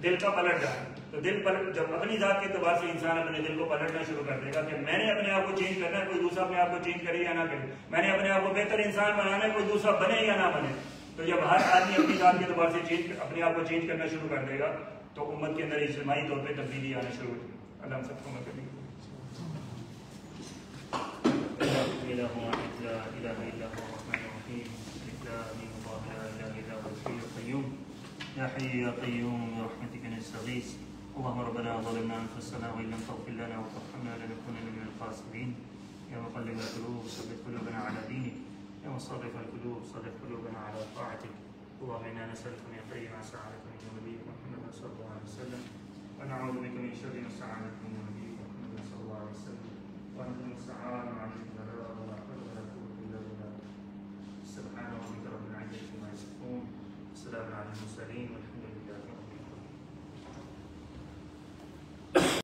دل کا پلٹ جانا. تو دل پلٹ جب اپنی ذات کے اعتبار سے انسان اپنے دل کو پلٹنا شروع کر دے گا کہ میں نے اپنے آپ کو چینج کرنا ہے، کوئی دوسرا اپنے آپ کو چینج کرے یا نہ کرے، میں نے اپنے آپ کو بہتر انسان بنانا ہے، کوئی دوسرا بنے یا نہ بنے. تو جب ہر آدمی اپنی ذات کے اعتبار سے اپنے آپ کو چینج کرنا شروع کر دے گا تو امت کے اندر اجتماعی طور پہ تبدیلی آنا شروع ہوگی. اللہ ہم سب کو مدد کرے. يا حي يا قيوم برحمتك نستغيث اللهم ربنا ظلمنا انفسنا وان لم تغفر لنا وترحمنا لنكونن من الخاسرين. يا مقلب القلوب ثبت قلوبنا على دينك، يا مصرف القلوب صرف قلوبنا على طاعتك. اللهم انا نسالك من خير ما سالك من نبيك محمد صلى الله عليه وسلم، ونعوذ بك من شر ما سالك من نبيك محمد صلى الله عليه وسلم، وانت المستعان وعليك البلاغ ولا حول ولا قوه الا بالله. سبحان ربك رب العزه عما يصفون، وسلام على المرسلين والحمد